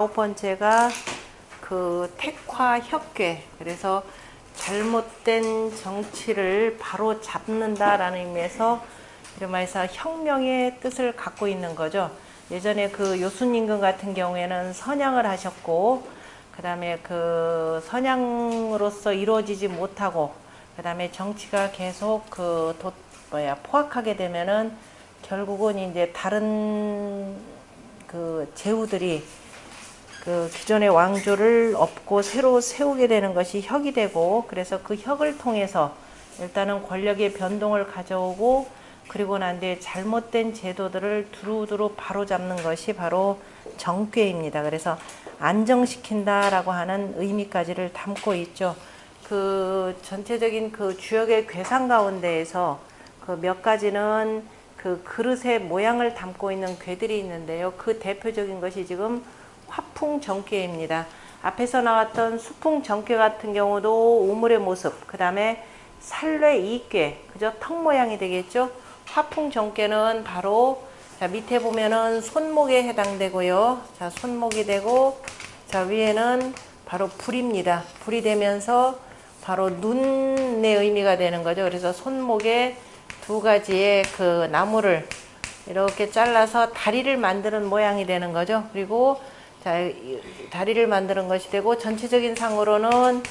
아홉 번째가 그 택화협괴. 그래서 잘못된 정치를 바로 잡는다라는 의미에서 이런 말에서 혁명의 뜻을 갖고 있는 거죠. 예전에 그 요순임금 같은 경우에는 선양을 하셨고, 그 다음에 그 선양으로서 이루어지지 못하고, 그 다음에 정치가 계속 포악하게 되면은 결국은 이제 다른 그 제후들이 그 기존의 왕조를 엎고 새로 세우게 되는 것이 혁이 되고, 그래서 그 혁을 통해서 일단은 권력의 변동을 가져오고, 그리고 난 뒤에 잘못된 제도들을 두루두루 바로잡는 것이 바로 정괴입니다. 그래서 안정시킨다라고 하는 의미까지를 담고 있죠. 그 전체적인 그 주역의 괴상 가운데에서 그 몇 가지는 그 그릇의 모양을 담고 있는 괴들이 있는데요. 그 대표적인 것이 지금 화풍정괴입니다. 앞에서 나왔던 수풍정괴 같은 경우도 우물의 모습, 그 다음에 살뢰이괴, 그죠? 턱 모양이 되겠죠? 화풍정괴는 바로 자 밑에 보면은 손목에 해당되고요. 자 손목이 되고, 자 위에는 바로 불입니다. 불이 되면서 바로 눈의 의미가 되는 거죠. 그래서 손목에 두 가지의 그 나무를 이렇게 잘라서 다리를 만드는 모양이 되는 거죠. 그리고 자, 다리를 만드는 것이 되고, 전체적인 상으로는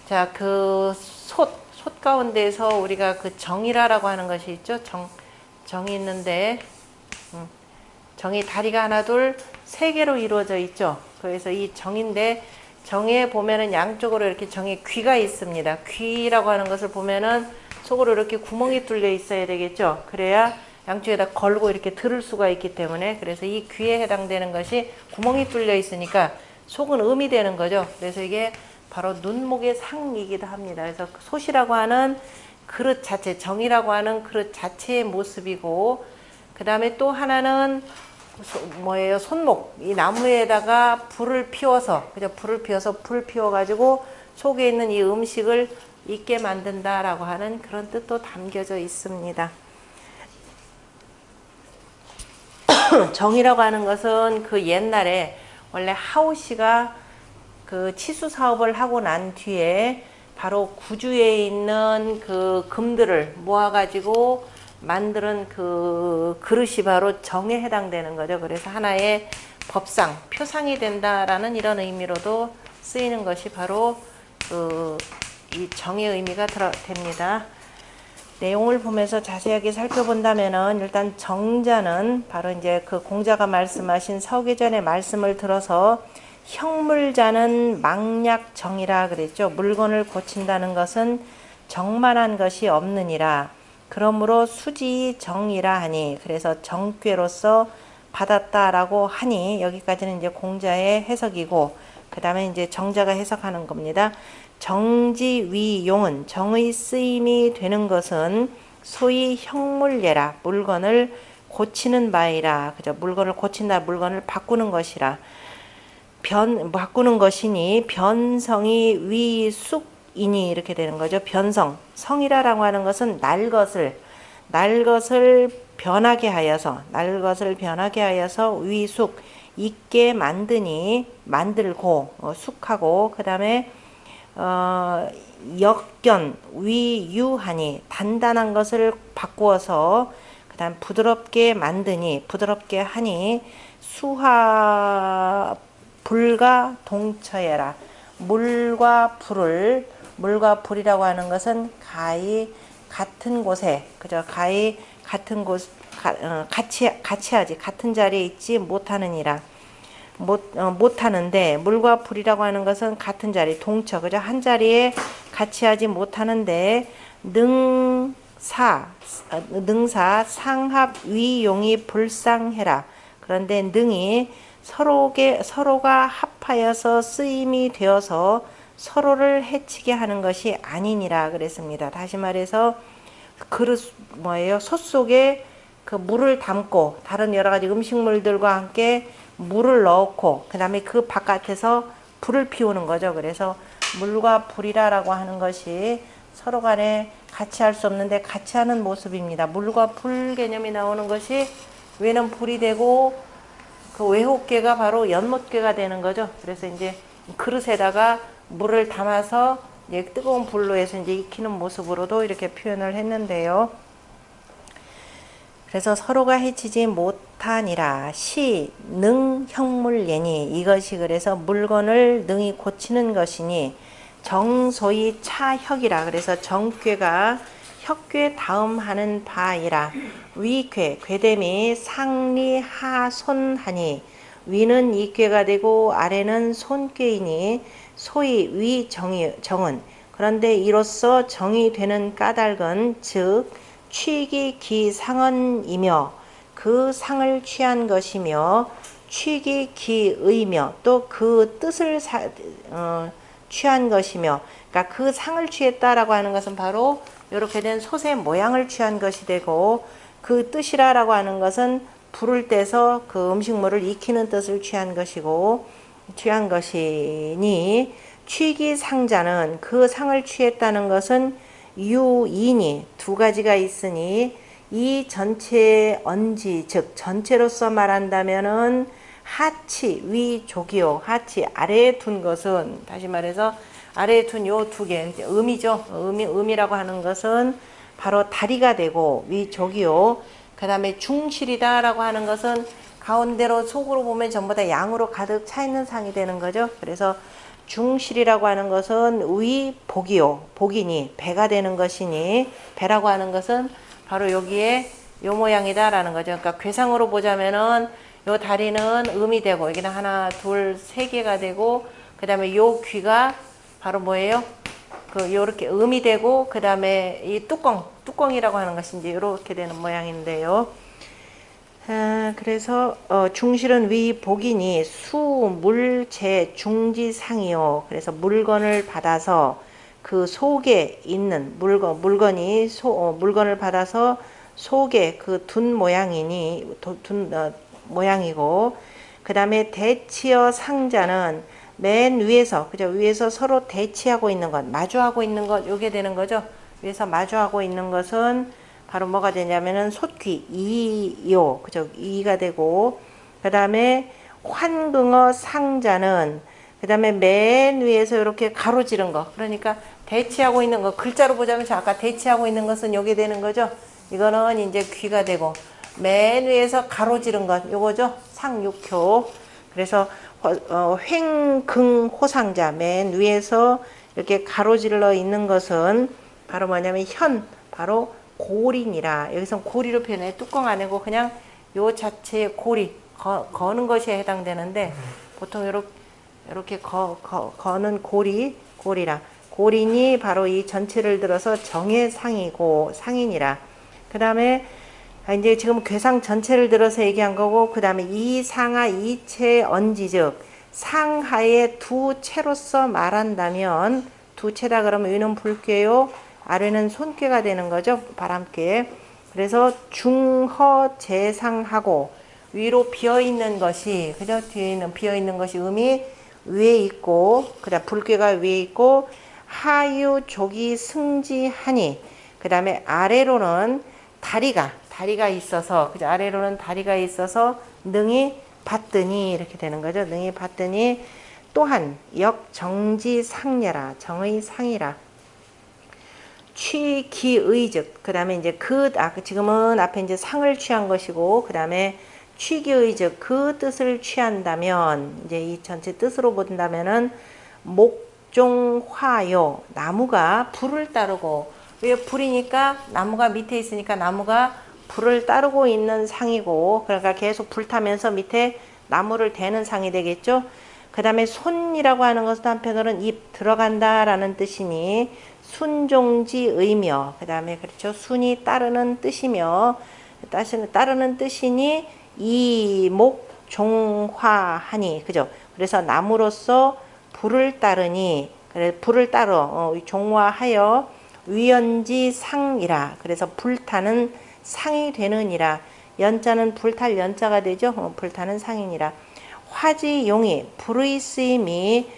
자, 그 솥 가운데에서 우리가 그 정이라라고 하는 것이 있죠. 정이 있는데, 정이 다리가 하나, 둘, 세 개로 이루어져 있죠. 그래서 이 정인데, 정에 보면은 양쪽으로 이렇게 정에 귀가 있습니다. 귀라고 하는 것을 보면은 속으로 이렇게 구멍이 뚫려 있어야 되겠죠. 그래야 양쪽에다 걸고 이렇게 들을 수가 있기 때문에, 그래서 이 귀에 해당되는 것이 구멍이 뚫려 있으니까 속은 음이 되는 거죠. 그래서 이게 바로 눈목의 상이기도 합니다. 그래서 솥이라고 하는 그릇 자체, 정이라고 하는 그릇 자체의 모습이고, 그 다음에 또 하나는 뭐예요? 손목. 이 나무에다가 불을 피워서, 그죠? 불을 피워가지고 속에 있는 이 음식을 있게 만든다라고 하는 그런 뜻도 담겨져 있습니다. 정이라고 하는 것은 그 옛날에 원래 하우씨가 그 치수 사업을 하고 난 뒤에 바로 구주에 있는 그 금들을 모아가지고 만드는 그 그릇이 바로 정에 해당되는 거죠. 그래서 하나의 법상, 표상이 된다라는 이런 의미로도 쓰이는 것이 바로 이 정의 의미가 됩니다. 내용을 보면서 자세하게 살펴본다면은 일단 정자는 바로 이제 그 공자가 말씀하신 서계전의 말씀을 들어서 혁물자는 망약정이라 그랬죠. 물건을 고친다는 것은 정만한 것이 없느니라. 그러므로 수지정이라 하니, 그래서 정괴로서 받았다라고 하니, 여기까지는 이제 공자의 해석이고, 그 다음에 이제 정자가 해석하는 겁니다. 정지위용은 정의 쓰임이 되는 것은 소위 혁물예라, 물건을 고치는 바이라. 그죠? 물건을 고친다, 물건을 바꾸는 것이라. 바꾸는 것이니 변성이 위숙이니 이렇게 되는 거죠. 변성, 성이라라고 하는 것은 날 것을 변하게 하여서, 위숙, 있게 만들고, 숙하고, 그 다음에 역견, 위유하니, 단단한 것을 바꾸어서, 그 다음 부드럽게 하니, 수하, 불과 동처해라. 물과 불이라고 하는 것은 가히 같은 곳에, 그죠? 가히 같은 곳, 같이 하지. 같은 자리에 있지 못하느니라. 못하는데, 물과 불이라고 하는 것은 같은 자리, 동처, 그죠? 한 자리에 같이 하지 못하는데, 능사, 상합 위용이 불상해라. 그런데 능이 서로가 합하여서 쓰임이 되어서 서로를 해치게 하는 것이 아니니라 그랬습니다. 다시 말해서 솥 속에 그 물을 담고 다른 여러 가지 음식물들과 함께 물을 넣고, 그 다음에 그 바깥에서 불을 피우는 거죠. 그래서 물과 불이라고 하는 것이 서로 간에 같이 할 수 없는데 같이 하는 모습입니다. 물과 불 개념이 나오는 것이 위에는 불이 되고 그 외호괴가 바로 연못괴가 되는 거죠. 그래서 이제 그릇에다가 물을 담아서 이제 뜨거운 불로 해서 이제 익히는 모습으로도 이렇게 표현을 했는데요. 그래서 서로가 해치지 못하니라. 시, 능, 형물예니. 이것이 그래서 물건을 능히 고치는 것이니 정소위 차혁이라. 그래서 정괴가 혁괴 다음 하는 바이라. 위괴, 괴됨이 상리 하손하니. 위는 이괴가 되고 아래는 손괴이니 소위 위정은. 그런데 이로써 정이 되는 까닭은 즉 취기 기상언이며 그 상을 취한 것이며 취기 기의며 또 그 뜻을 취한 것이며, 그러니까 그 상을 취했다라고 하는 것은 바로 이렇게 된 솥의 모양을 취한 것이 되고, 그 뜻이라고 하는 것은 불을 떼서 그 음식물을 익히는 뜻을 취한 것이니, 취기 상자는 그 상을 취했다는 것은 유인이 두 가지가 있으니 이 전체의 언지, 즉 전체로서 말한다면은 하치 위족이요. 하치 아래에 둔 것은, 다시 말해서 아래에 둔 요 두 개, 음이죠. 음이라고 하는 것은 바로 다리가 되고 위족이요. 그 다음에 중실이다라고 하는 것은 가운데로 속으로 보면 전부 다 양으로 가득 차 있는 상이 되는 거죠. 그래서 중실이라고 하는 것은 위복이요. 복이니 배가 되는 것이니, 배라고 하는 것은 바로 여기에 요 모양이다라는 거죠. 그러니까 괴상으로 보자면은 요 다리는 음이 되고, 여기는 하나, 둘, 세 개가 되고, 그 다음에 요 귀가 바로 뭐예요? 요렇게 음이 되고, 그 다음에 이 뚜껑이라고 하는 것이 이제 요렇게 되는 모양인데요. 그래서 중실은 위복이니 수, 물, 재, 중지상이요. 그래서 물건을 받아서 그 속에 있는 물건을 받아서 속에 그 둔 모양이니 모양이고, 그 다음에 대치어 상자는 맨 위에서, 그죠? 위에서 서로 대치하고 있는 것, 마주하고 있는 것, 요게 되는 거죠. 위에서 마주하고 있는 것은 바로 뭐가 되냐면은 솥귀, 이요, 그죠? 이가 되고, 그 다음에 환궁어 상자는, 그 다음에 맨 위에서 이렇게 가로지른 거, 그러니까 대치하고 있는 거, 글자로 보자면 아까 대치하고 있는 것은 요게 되는 거죠. 이거는 이제 귀가 되고, 맨 위에서 가로지른 것, 요거죠. 상육효. 그래서 횡긍호상자, 맨 위에서 이렇게 가로질러 있는 것은 바로 뭐냐면 바로 고리니라. 여기서 고리로 표현해. 뚜껑 아니고 그냥 요 자체의 고리, 거는 것에 해당되는데, 보통 이렇게 거는 고리라. 고리니 바로 이 전체를 들어서 정의 상이니라. 그 다음에 이제 지금 괴상 전체를 들어서 얘기한 거고, 그 다음에 이 상하 이체 언지, 즉 상하의 두 채로서 말한다면, 두 채다 그러면 위는 불괴요, 아래는 손괴가 되는 거죠. 바람괴. 그래서 중허 재상하고, 위로 비어있는 것이, 그죠? 뒤에 있는 비어있는 것이 음이 위에 있고, 그 다음 불괴가 위에 있고, 하유 족이 승지하니, 그 다음에 아래로는 다리가 있어서, 그죠? 아래로는 다리가 있어서 능히 받더니, 이렇게 되는 거죠. 능히 받더니, 또한 역정지상례라, 정의 상이라. 취기의즉, 그 다음에 이제 지금은 앞에 이제 상을 취한 것이고, 그 다음에 취기의즉, 그 뜻을 취한다면, 이제 이 전체 뜻으로 본다면은 목종화요, 나무가 불을 따르고, 왜 불이니까 나무가 밑에 있으니까 나무가 불을 따르고 있는 상이고, 그러니까 계속 불타면서 밑에 나무를 대는 상이 되겠죠. 그 다음에 손이라고 하는 것은 한편으로는 입 들어간다라는 뜻이니 순종지의며, 그 다음에 그렇죠, 순이 따르는 뜻이며, 따르는 뜻이니 이목종화하니, 그죠? 그래서 나무로서 불을 따르니, 그래 불을 따러 종화하여 위연지상이라. 그래서 불타는 상이 되느니라. 연자는 불탈 연자가 되죠. 불타는 상이니라. 화지용이 불의 쓰임이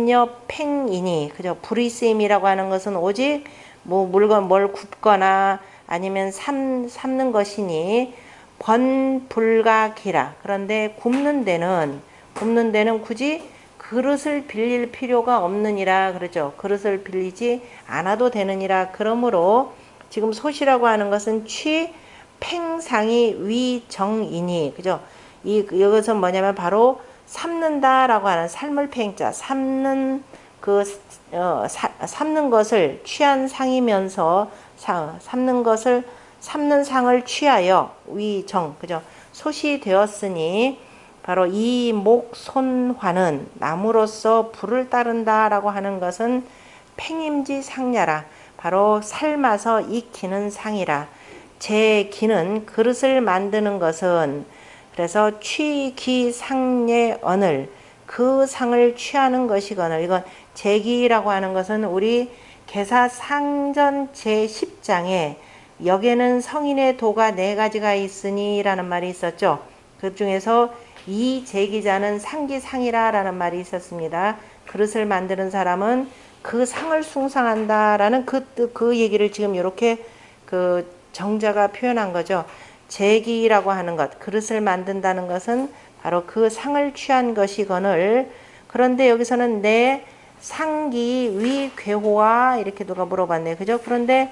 유번여팽이니, 그죠? 불의 쓰임이라고 하는 것은 오직 뭐 물건 뭘 굽거나 아니면 삶는 것이니, 번불가기라. 그런데 굽는 데는 굳이 그릇을 빌릴 필요가 없느니라 그러죠. 그릇을 빌리지 않아도 되느니라. 그러므로 지금 솥이라고 하는 것은 취 팽상이 위정이니, 그죠? 이것은 뭐냐면 바로 삶는다라고 하는 삶을 팽자, 삶는 삶는 것을 취한 상이면서 삶는 상을 취하여 위정, 그죠? 솥이 되었으니 바로 이 목손화는 나무로서 불을 따른다라고 하는 것은 팽임지 상냐라. 바로 삶아서 익히는 상이라. 제 기는 그릇을 만드는 것은 그래서 취기 상례 언을 그 상을 취하는 것이거늘. 이건 제기라고 하는 것은 우리 계사 상전 제10장에 역에는 성인의 도가 4가지가 있으니 라는 말이 있었죠. 그 중에서 이 제기자는 상기상이라 라는 말이 있었습니다. 그릇을 만드는 사람은 그 상을 숭상한다 라는 그 얘기를 지금 이렇게 그 정자가 표현한 거죠. 제기라고 하는 것, 그릇을 만든다는 것은 바로 그 상을 취한 것이거늘. 그런데 여기서는 내 상기 위 괴호와 이렇게 누가 물어봤네, 그죠? 그런데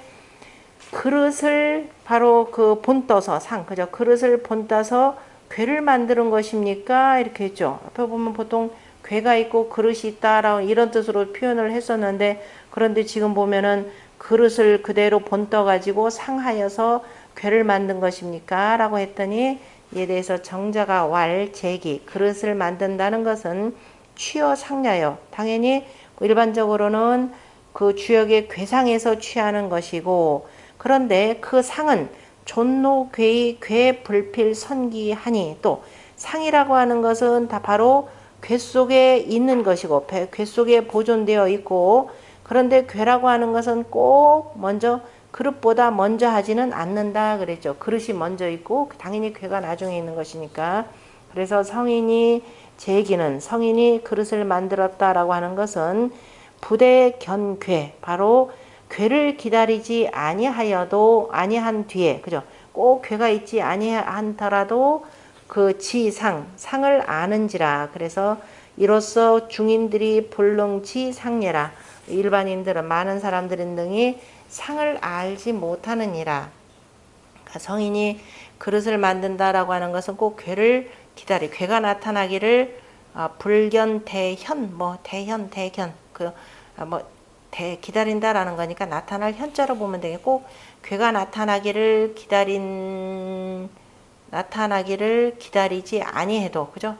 그릇을 바로 그 본떠서 그죠? 그릇을 본떠서 괴를 만드는 것입니까? 이렇게 했죠. 앞에 보면 보통 괴가 있고 그릇이 있다라고 이런 뜻으로 표현을 했었는데, 그런데 지금 보면은 그릇을 그대로 본떠 가지고 상하여서 괴를 만든 것입니까? 라고 했더니 이에 대해서 정자가 제기, 그릇을 만든다는 것은 취어 상냐여. 당연히 일반적으로는 그 주역의 괴상에서 취하는 것이고, 그런데 그 상은 존노괴의 괴불필 선기하니, 또 상이라고 하는 것은 다 바로 괴 속에 있는 것이고 괴 속에 보존되어 있고, 그런데 괴라고 하는 것은 꼭 먼저 그릇보다 먼저 하지는 않는다 그랬죠. 그릇이 먼저 있고 당연히 괴가 나중에 있는 것이니까. 그래서 성인이 제기는 성인이 그릇을 만들었다라고 하는 것은 부대견괴, 바로 괴를 기다리지 아니하여도 아니한 뒤에, 그죠? 꼭 괴가 있지 아니한더라도 그 상을 아는지라. 그래서 이로써 중인들이 불능치 상례라. 일반인들은, 많은 사람들은 등이 상을 알지 못하느니라. 그러니까 성인이 그릇을 만든다라고 하는 것은 꼭 괴를 괴가 나타나기를 불견대현, 대견 기다린다라는 거니까 나타날 현자로 보면 되겠고, 꼭 괴가 나타나기를 기다리지 아니해도, 그죠?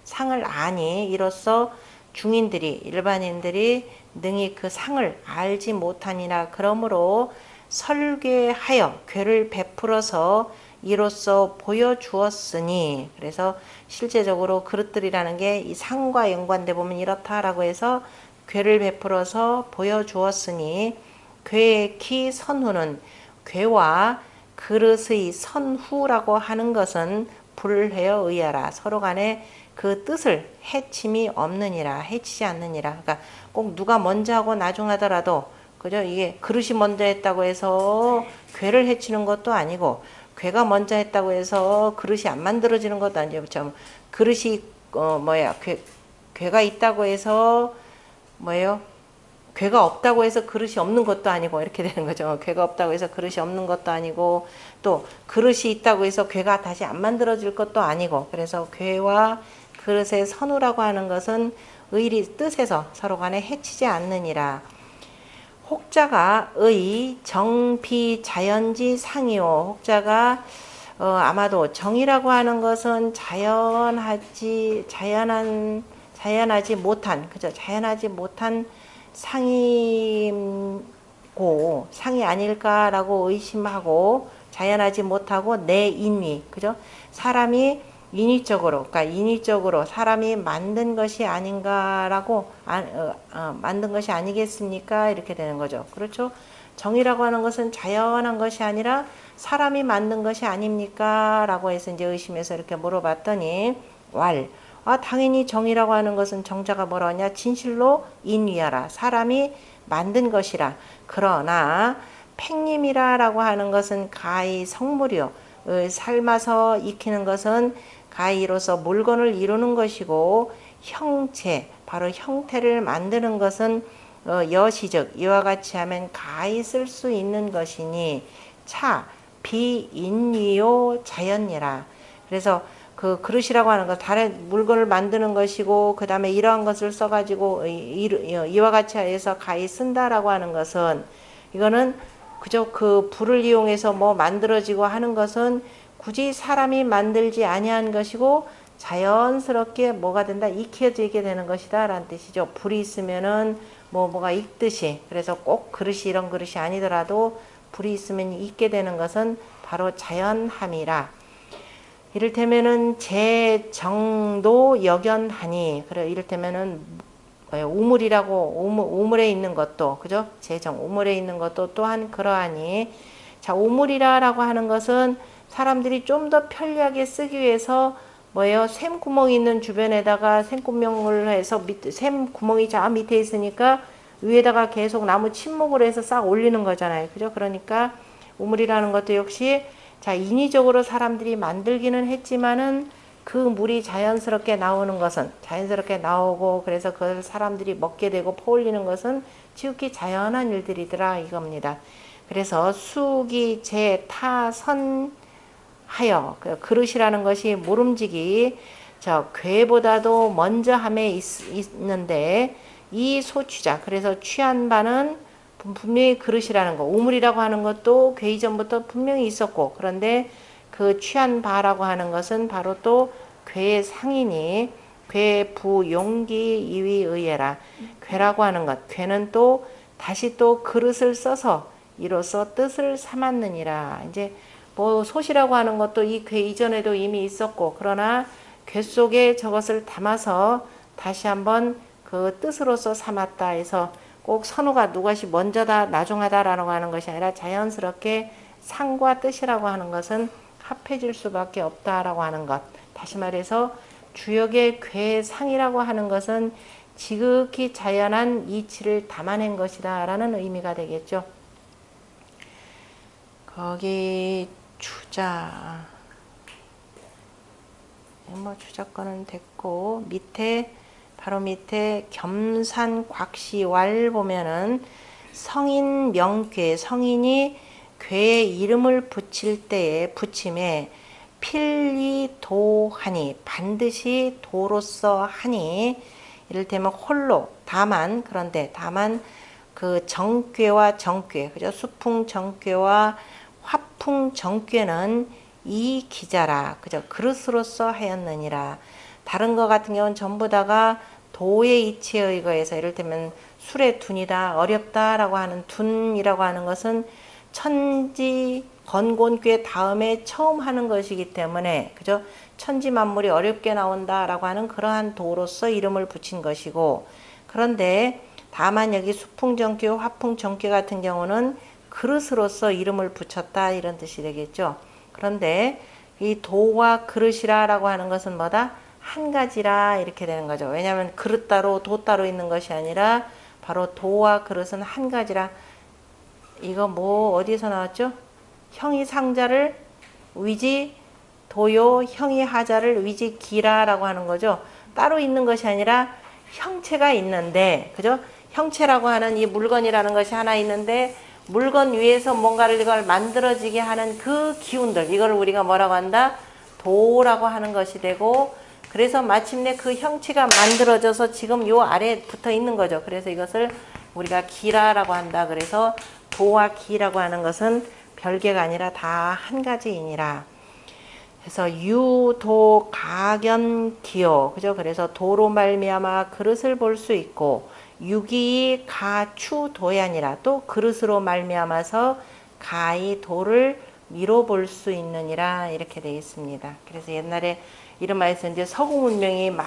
상을 아니, 이로써 중인들이, 일반인들이 능히 그 상을 알지 못하니라. 그러므로 설괴하여 괴를 베풀어서 이로써 보여주었으니, 그래서 실제적으로 그릇들이라는 게 이 상과 연관돼 보면 이렇다라고 해서 괴를 베풀어서 보여주었으니, 괴의 키 선후는 괴와 그릇의 선후라고 하는 것은 불회여 의하라. 서로 간에 그 뜻을 해침이 없느니라, 해치지 않느니라. 그러니까 꼭 누가 먼저 하고 나중 하더라도, 그죠? 이게 그릇이 먼저 했다고 해서 괴를 해치는 것도 아니고, 괴가 먼저 했다고 해서 그릇이 안 만들어지는 것도 아니고, 그릇이 괴가 있다고 해서 괴가 없다고 해서 그릇이 없는 것도 아니고, 이렇게 되는 거죠. 괴가 없다고 해서 그릇이 없는 것도 아니고, 또 그릇이 있다고 해서 괴가 다시 안 만들어질 것도 아니고. 그래서 괴와 그릇의 선우라고 하는 것은 의리 뜻에서 서로 간에 해치지 않느니라. 혹자가 의 정비 자연지 상이요. 혹자가 아마도 정이라고 하는 것은 자연하지 못한, 그죠? 자연하지 못한 상이 아닐까라고 의심하고, 자연하지 못하고 내 인위, 그죠? 사람이 인위적으로 사람이 만든 것이 아닌가라고, 만든 것이 아니겠습니까? 이렇게 되는 거죠. 그렇죠? 정이라고 하는 것은 자연한 것이 아니라 사람이 만든 것이 아닙니까? 라고 해서 이제 의심해서 이렇게 물어봤더니, 당연히 정이라고 하는 것은 정자가 뭐라 하냐? 진실로 인위하라. 사람이 만든 것이라. 그러나 팽림이라고 하는 것은 가히 성물이요. 삶아서 익히는 것은 가이로서 물건을 이루는 것이고 형체 바로 형태를 만드는 것은 여시즉 이와 같이 하면 가히 쓸 수 있는 것이니 차 비인리요 자연이라. 그래서 그 그릇이라고 하는 것 다른 물건을 만드는 것이고 그 다음에 이러한 것을 써가지고 이와 같이 해서 가히 쓴다라고 하는 것은 이거는 그저 그 불을 이용해서 뭐 만들어지고 하는 것은 굳이 사람이 만들지 아니한 것이고 자연스럽게 뭐가 된다 익혀지게 되는 것이다 라는 뜻이죠. 불이 있으면은 뭐가 익듯이. 그래서 꼭 그릇이 이런 그릇이 아니더라도 불이 있으면 익게 되는 것은 바로 자연함이라. 이를테면은 제정도 역연하니. 그래 이를테면은 우물이라고 우물에 있는 것도 그죠? 제정 우물에 있는 것도 또한 그러하니. 자 우물이라고 하는 것은 사람들이 좀 더 편리하게 쓰기 위해서 뭐예요? 샘구멍이 있는 주변에다가 샘구멍을 해서 샘구멍이 저 밑에 있으니까 위에다가 계속 나무 침목을 해서 싹 올리는 거잖아요. 그죠? 그러니까 우물이라는 것도 역시 자 인위적으로 사람들이 만들기는 했지만은 그 물이 자연스럽게 나오는 것은 자연스럽게 나오고 그래서 그걸 사람들이 먹게 되고 퍼올리는 것은 지극히 자연한 일들이더라 이겁니다. 그래서 수기 제타선 하여 그릇이라는 것이 모름지기 저 괴보다도 먼저 함에 있는데 이 소취자 그래서 취한 바는 분명히 그릇이라는 거 우물이라고 하는 것도 괴 이전부터 분명히 있었고 그런데 그 취한 바라고 하는 것은 바로 또 괴의 상이니 괴 부용기 이위의예라. 괴라고 하는 것 괴는 또 다시 또 그릇을 써서 이로써 뜻을 삼았느니라. 이제 뭐 솥이라고 하는 것도 이 괴 이전에도 이미 있었고 그러나 괴 속에 저것을 담아서 다시 한번 그 뜻으로서 삼았다 해서 꼭 선우가 누가시 먼저다 나중하다라고 하는 것이 아니라 자연스럽게 상과 뜻이라고 하는 것은 합해질 수밖에 없다라고 하는 것. 다시 말해서 주역의 괴상이라고 하는 것은 지극히 자연한 이치를 담아낸 것이다 라는 의미가 되겠죠. 거기 주자 뭐 주자권은 됐고 밑에 바로 밑에 겸산곽시왈 보면은 성인 명괴 성인이 괴에 이름을 붙일 때에 붙임에 필리도하니 반드시 도로서 하니 이를테면 홀로 다만 그런데 다만 그 정괴와 정괴 그죠 수풍 정괴와 화풍 정괴는 이 기자라 그죠 그릇으로서 하였느니라. 다른 것 같은 경우는 전부 다가 도의 이치에 의거해서 이를테면 술의 둔이다 어렵다라고 하는 둔이라고 하는 것은 천지 건곤괴 다음에 처음 하는 것이기 때문에 그죠 천지 만물이 어렵게 나온다라고 하는 그러한 도로서 이름을 붙인 것이고 그런데 다만 여기 수풍정괴 화풍정괴 같은 경우는 그릇으로서 이름을 붙였다 이런 뜻이 되겠죠. 그런데 이 도와 그릇이라고 하는 것은 뭐다? 한 가지라 이렇게 되는 거죠. 왜냐하면 그릇 따로 도 따로 있는 것이 아니라 바로 도와 그릇은 한 가지라. 이거 뭐 어디서 나왔죠? 형이 상자를 위지 도요 형이 하자를 위지 기라라고 하는 거죠. 따로 있는 것이 아니라 형체가 있는데 그죠? 형체라고 하는 이 물건이라는 것이 하나 있는데 물건 위에서 뭔가를 이걸 만들어지게 하는 그 기운들 이걸 우리가 뭐라고 한다? 도라고 하는 것이 되고 그래서 마침내 그 형체가 만들어져서 지금 요 아래에 붙어 있는 거죠. 그래서 이것을 우리가 기라라고 한다. 그래서 도와 기라고 하는 것은 별개가 아니라 다 한 가지이니라. 그래서 유도 가견 기요 그죠? 그래서 도로 말미암아 그릇을 볼 수 있고 유기 가추 도야니라 또 그릇으로 말미암아서 가히 도를 미뤄 볼 수 있느니라 이렇게 되어 있습니다. 그래서 옛날에 이런 말에서 이제 서구 문명이 막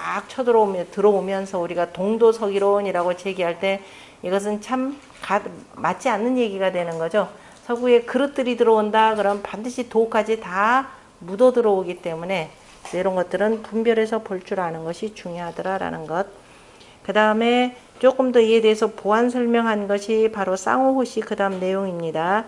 들어오면서 우리가 동도서기론이라고 제기할 때 이것은 참 맞지 않는 얘기가 되는 거죠. 서구에 그릇들이 들어온다 그럼 반드시 도까지 다 묻어 들어오기 때문에 이런 것들은 분별해서 볼 줄 아는 것이 중요하더라라는 것. 그 다음에 조금 더 이에 대해서 보완 설명한 것이 바로 쌍호호시 그 다음 내용입니다.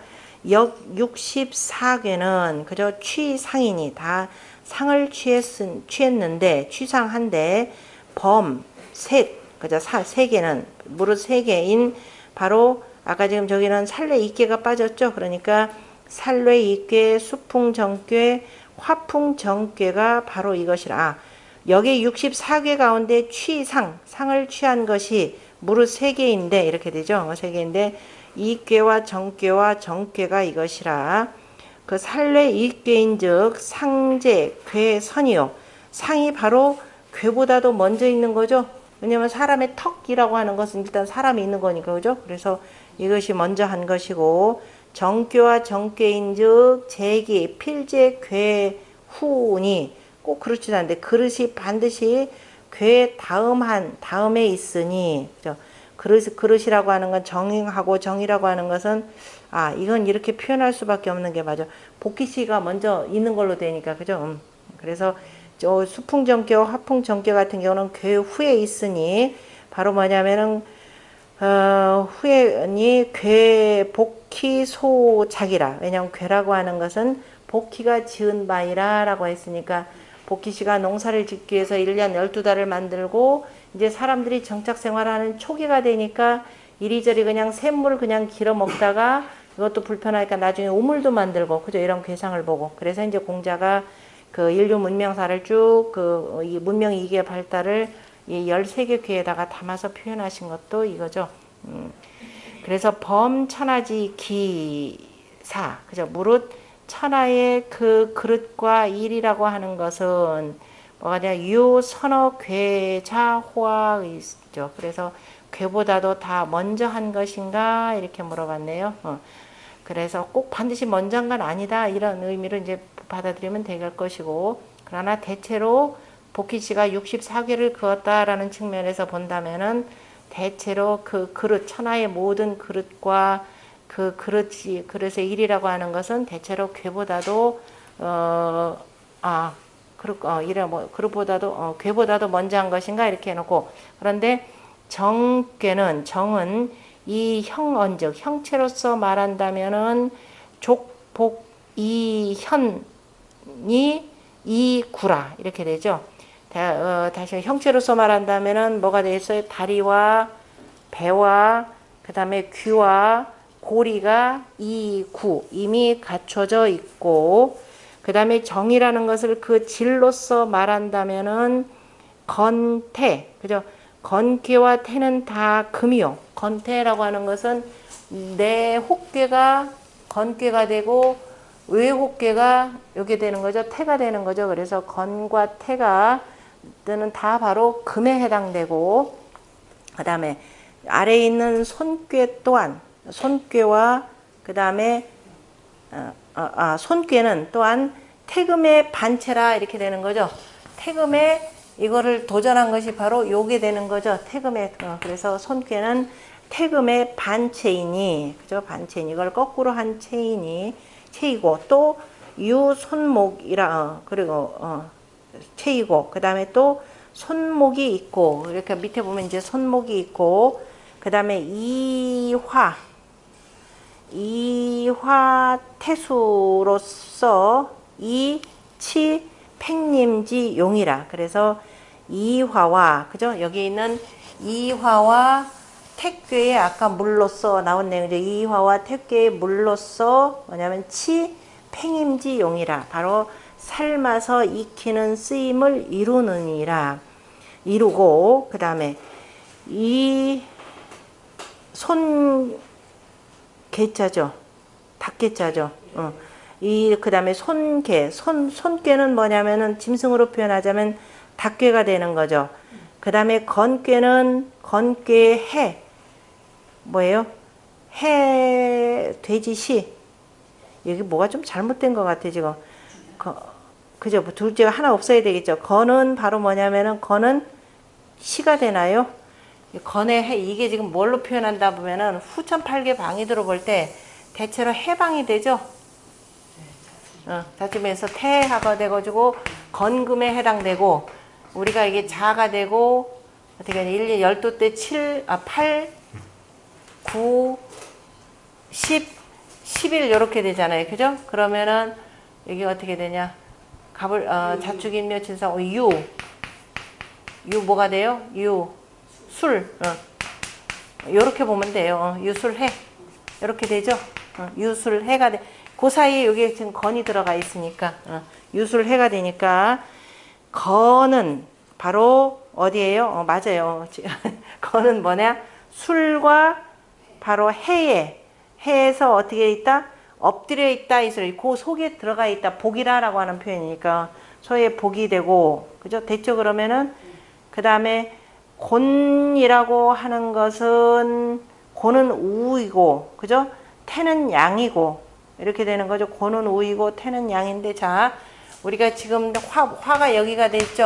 역 64괴는 그저 취상이니 다 상을 취했는데 취상한데 범, 색, 그저 세 개는 무릇 세 개인 바로 아까 지금 저기는 살례 이괴가 빠졌죠. 그러니까 살례 이괴, 수풍정괴, 화풍정괴가 바로 이것이라. 여기 64괴 가운데 상을 취한 것이 무릇 세 개인데 이렇게 되죠. 세 개인데 이괴와 정괴와 정괴가 이것이라. 그 살례 이괴인즉 상제 괴선이요. 상이 바로 괴보다도 먼저 있는 거죠. 왜냐면 사람의 턱이라고 하는 것은 일단 사람이 있는 거니까, 그죠? 그래서 이것이 먼저 한 것이고, 정괴와 정괴인즉 제기 필제 괴 후니 꼭 그렇지도 않은데 그릇이 반드시 괴 다음에 있으니, 그죠? 그릇이라고 하는 건 정하고 정이라고 하는 것은 이건 이렇게 표현할 수밖에 없는 게 맞아. 복희씨가 먼저 있는 걸로 되니까, 그죠? 그래서 저 수풍정괴와 화풍정괴 같은 경우는 괴 후에 있으니 바로 뭐냐면은 후에니 괴 복희 소작이라. 왜냐하면 괴라고 하는 것은 복희가 지은 바이라 라고 했으니까 복희씨가 농사를 짓기 위해서 1년 12달을 만들고 이제 사람들이 정착생활하는 초기가 되니까 이리저리 그냥 샘물 그냥 길어 먹다가 이것도 불편하니까 나중에 우물도 만들고, 그죠? 이런 괴상을 보고. 그래서 이제 공자가 그 인류 문명사를 쭉 이 문명 이계 발달을 이 13개 괴에다가 담아서 표현하신 것도 이거죠. 그래서 범천하지 기사, 그죠? 무릇 천하의 그 그릇과 일이라고 하는 것은 뭐가 냐 유 선어 괴자 호화의죠. 그래서 괴보다도 다 먼저 한 것인가 이렇게 물어봤네요. 그래서 꼭 반드시 먼저 한 건 아니다 이런 의미로 이제 받아들이면 될 것이고, 그러나 대체로 복희씨가 64괴를 그었다라는 측면에서 본다면은 대체로 그 그릇 천하의 모든 그릇과 그 그릇의 일이라고 하는 것은 대체로 괴보다도 그릇보다도 괴보다도 먼저 한 것인가 이렇게 해놓고, 그런데 정괴는 정은 이 형언즉 형체로서 말한다면은 족복 이현이 이구라 이렇게 되죠. 다시 형체로서 말한다면은 뭐가 되겠어요? 다리와 배와 그 다음에 귀와 고리가 이구 이미 갖춰져 있고, 그 다음에 정이라는 것을 그 질로서 말한다면은 건태, 그죠? 건괴와 태는 다 금이요. 건태라고 하는 것은 내 혹괴가 건괴가 되고 외혹괴가 요게 되는 거죠. 태가 되는 거죠. 그래서 건과 태가 뜨는 다 바로 금에 해당되고, 그 다음에 아래에 있는 손괴 또한 손괴와 그 다음에 손괴는 또한 태금의 반체라 이렇게 되는 거죠. 태금에 이거를 도전한 것이 바로 요게 되는 거죠. 태금의 그래서 손괴는 태금의 반체이니, 그죠? 반체이니 이걸 거꾸로 한 체이고 또 유손목이라 그리고 체이고 그 다음에 또 손목이 있고, 이렇게 밑에 보면 이제 손목이 있고, 그 다음에 이화 태수로서 이치 팽림지 용이라. 그래서 이화와, 그죠? 여기 있는 이화와 택괴에 아까 물로써 나온 내용이죠. 이화와 택괴의 물로써 뭐냐면 치 팽임지 용이라. 바로 삶아서 익히는 쓰임을 이루고, 그 다음에 이 손개자죠. 닭개자죠. 그 다음에 손괴는 뭐냐면은 짐승으로 표현하자면 닭괴가 되는 거죠. 그 다음에 건괴는 건괴해 뭐예요? 돼지시. 여기 뭐가 좀 잘못된 것 같아 지금. 그죠? 둘째가 하나 없어야 되겠죠. 건은 바로 뭐냐면은 건은 시가 되나요? 건의 해, 이게 지금 뭘로 표현한다 보면은 후천팔계 방위도로 볼 때 대체로 해방이 되죠. 다쯤에서 태하가 돼가지고 건금에 해당되고, 우리가 이게 자가 되고 어떻게 1, 12 때 8, 9, 10, 11 이렇게 되잖아요. 그죠? 그러면은 여기 어떻게 되냐? 자축인묘 진사 유 뭐가 돼요? 유 술. 요렇게 보면 돼요. 유술해. 이렇게 되죠? 유술해가 돼. 그 사이에 여기 지금 건이 들어가 있으니까 유술해가 되니까 건은 바로 어디예요? 맞아요. 건은 뭐냐? 술과 바로 해에서 어떻게 있다? 엎드려 있다 이 소리. 그 속에 들어가 있다. 복이라라고 하는 표현이니까 소의 복이 되고, 그죠? 됐죠? 그러면은 그 다음에 곤이라고 하는 것은 곤은 우이고, 그죠? 태는 양이고 이렇게 되는 거죠. 곤은 우이고 태는 양인데, 자 우리가 지금 화가 여기가 됐죠.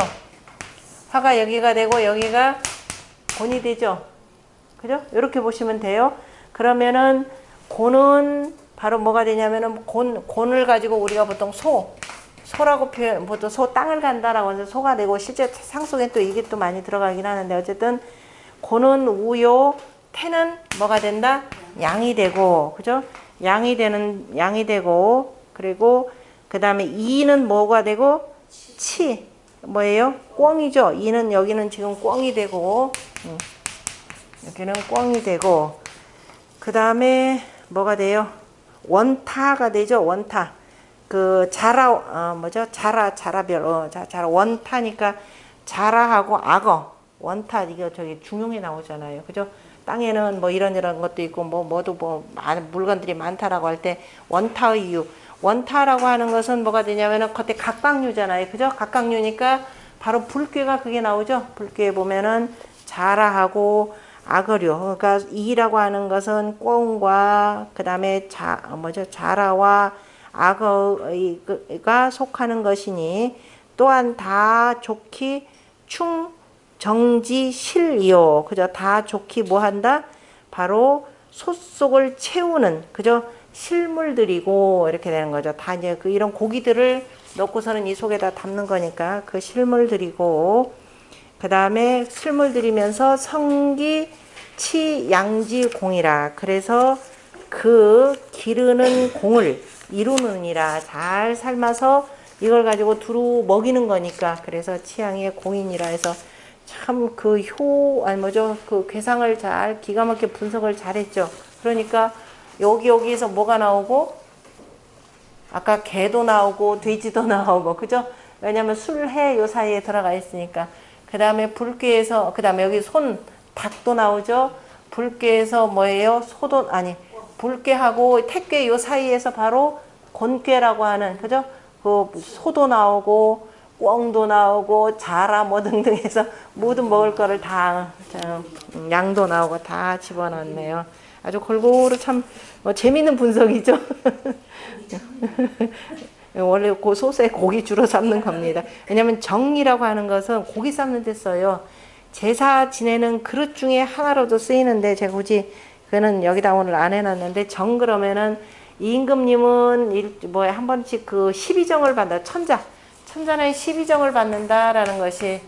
화가 여기가 되고 여기가 곤이 되죠. 그죠? 이렇게 보시면 돼요. 그러면은 곤은 바로 뭐가 되냐면은 곤을 가지고 우리가 보통 소라고 표현, 보통 소 땅을 간다라고 해서 소가 되고, 실제 상속에 또 이게 또 많이 들어가긴 하는데, 어쨌든 곤은 우요, 태는 뭐가 된다? 양이 되고, 그죠? 양이 되고, 그리고 그 다음에 이는 뭐가 되고? 뭐예요? 꿩이죠. 이는 여기는 지금 꿩이 되고, 여기는 꿩이 되고, 그 다음에 뭐가 돼요? 원타가 되죠. 원타. 자라별, 원타니까 자라하고 악어. 원타, 이거 저기 중용에 나오잖아요. 그죠? 땅에는 뭐 이런 것도 있고, 많은 물건들이 많다라고 할 때, 원타의 유. 원타라고 하는 것은 뭐가 되냐면은, 겉에 각각류잖아요. 그죠? 각각류니까, 바로 불괴가 그게 나오죠? 불괴에 보면은, 자라하고, 악어류. 그러니까 이라고 하는 것은 꿩과 그 다음에 자라와 악어가 속하는 것이니, 또한 다 좋기 정지 실이요. 그죠? 다 좋기 뭐 한다? 바로 솥속을 채우는, 그죠? 실물들이고 이렇게 되는 거죠. 다 이제 이런 고기들을 넣고서는 이 속에다 담는 거니까 그 실물들이고, 그 다음에 실물들이면서 성기 치양지 공이라. 그래서 그 기르는 공을 이루느니라. 잘 삶아서 이걸 가지고 두루 먹이는 거니까, 그래서 치양의 공인이라 해서 참 그 그 괴상을 잘 기가 막히게 분석을 잘했죠. 그러니까 여기에서 뭐가 나오고, 아까 개도 나오고 돼지도 나오고, 그죠? 왜냐면 술해 요 사이에 들어가 있으니까. 그 다음에 불괴에서, 그 다음에 여기 닭도 나오죠. 불괴에서 뭐예요? 불괴하고 택괴 요 사이에서 바로 곤괴라고 하는, 그죠? 그 소도 나오고 꿩도 나오고 자라 뭐 등등해서 모든 먹을 거를 다, 양도 나오고 다 집어넣었네요. 아주 골고루 참 재미있는 분석이죠. 원래 그 솥에 고기 주로 삶는 겁니다. 왜냐하면 정이라고 하는 것은 고기 삶는 데 써요. 제사 지내는 그릇 중에 하나로도 쓰이는데, 제가 굳이 그거는 여기다 오늘 안 해놨는데, 정 그러면은 임금님은 한 번씩 그 12정을 받는다. 천자는 12정을 받는다라는 것이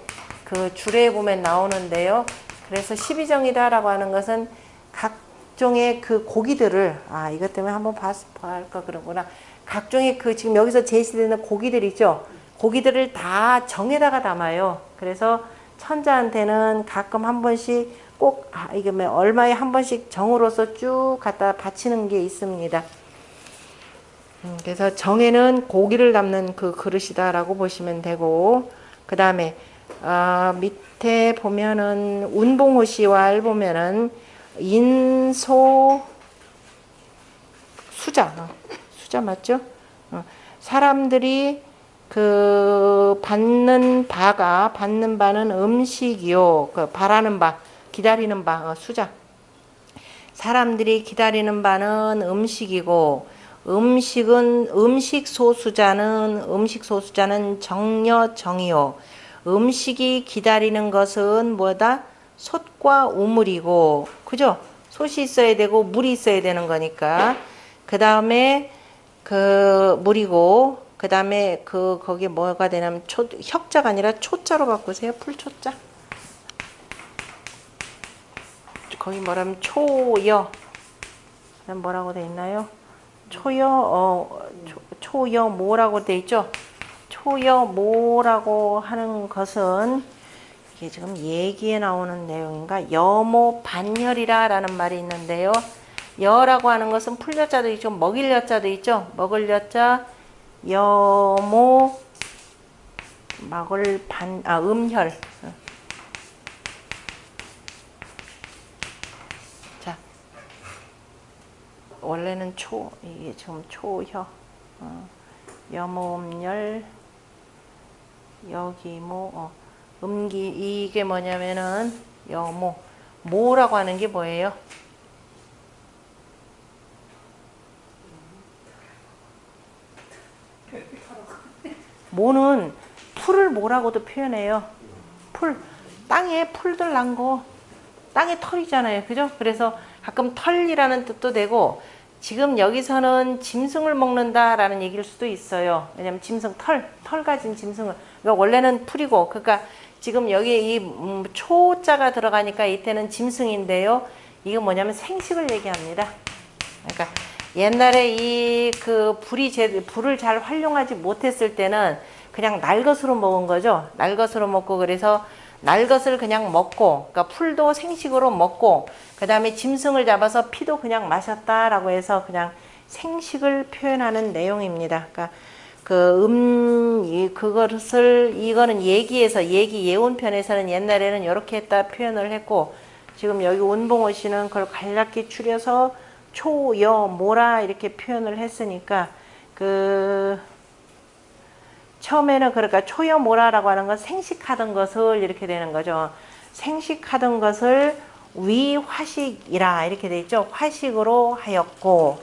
그 주례에 보면 나오는데요. 그래서 12정이다라고 하는 것은 각종의 그 고기들을, 이것 때문에 한번 볼까 그러구나. 각종의 지금 여기서 제시되는 고기들 있죠. 고기들을 다 정에다가 담아요. 그래서 천자한테는 가끔 한 번씩 꼭, 이게 얼마에 한 번씩 정으로서 쭉 갖다 바치는 게 있습니다. 그래서 정에는 고기를 담는 그 그릇이다라고 보시면 되고, 그 다음에 밑에 보면은 운봉호시왈 보면은 인소 수자 맞죠? 사람들이 받는 바는 음식이요. 바라는 바, 기다리는 바, 수자. 사람들이 기다리는 바는 음식이고, 음식 소수자는 정이요. 음식이 기다리는 것은 뭐다? 솥과 우물이고, 그죠? 솥이 있어야 되고 물이 있어야 되는 거니까. 그 다음에 물이고, 그 다음에 거기 뭐가 되냐면 혁자가 아니라 초자로 바꾸세요. 풀초자. 거기 뭐라면 초여. 뭐라고 돼 있나요? 초여모라고 돼 있죠. 초여모라고 하는 것은 이게 지금 얘기에 나오는 내용인가? 여모 반열이라라는 말이 있는데요. 여라고 하는 것은 풀여자도 있죠. 먹일 여자도 있죠. 먹을 여자 여모 음혈. 자, 원래는 이게 지금 초혀. 여모음열 여기모 음기 이게 뭐냐면은 모라고 하는 게 뭐예요? 모는 풀을 모라고도 표현해요. 땅에 풀들 난 거, 땅에 털이잖아요. 그죠? 그래서 가끔 털이라는 뜻도 되고, 지금 여기서는 짐승을 먹는다라는 얘기일 수도 있어요. 왜냐면 짐승, 털 가진 짐승을. 그러니까 원래는 풀이고, 그러니까 지금 여기 이 초자가 들어가니까 이때는 짐승인데요. 이거 뭐냐면 생식을 얘기합니다. 그러니까 옛날에 불을 잘 활용하지 못했을 때는 그냥 날 것으로 먹은 거죠. 날 것으로 먹고, 그래서 날 것을 그냥 먹고, 그러니까 풀도 생식으로 먹고, 그 다음에 짐승을 잡아서 피도 그냥 마셨다라고 해서 그냥 생식을 표현하는 내용입니다. 그러니까 이거는 얘기 예언편에서는 옛날에는 이렇게 했다 표현을 했고, 지금 여기 온봉호 씨는 그걸 간략히 추려서 초여모라 이렇게 표현을 했으니까, 처음에는 그러니까 초여모라라고 하는 건 생식하던 것을 이렇게 되는 거죠. 생식하던 것을 위화식이라 이렇게 돼 있죠. 화식으로 하였고,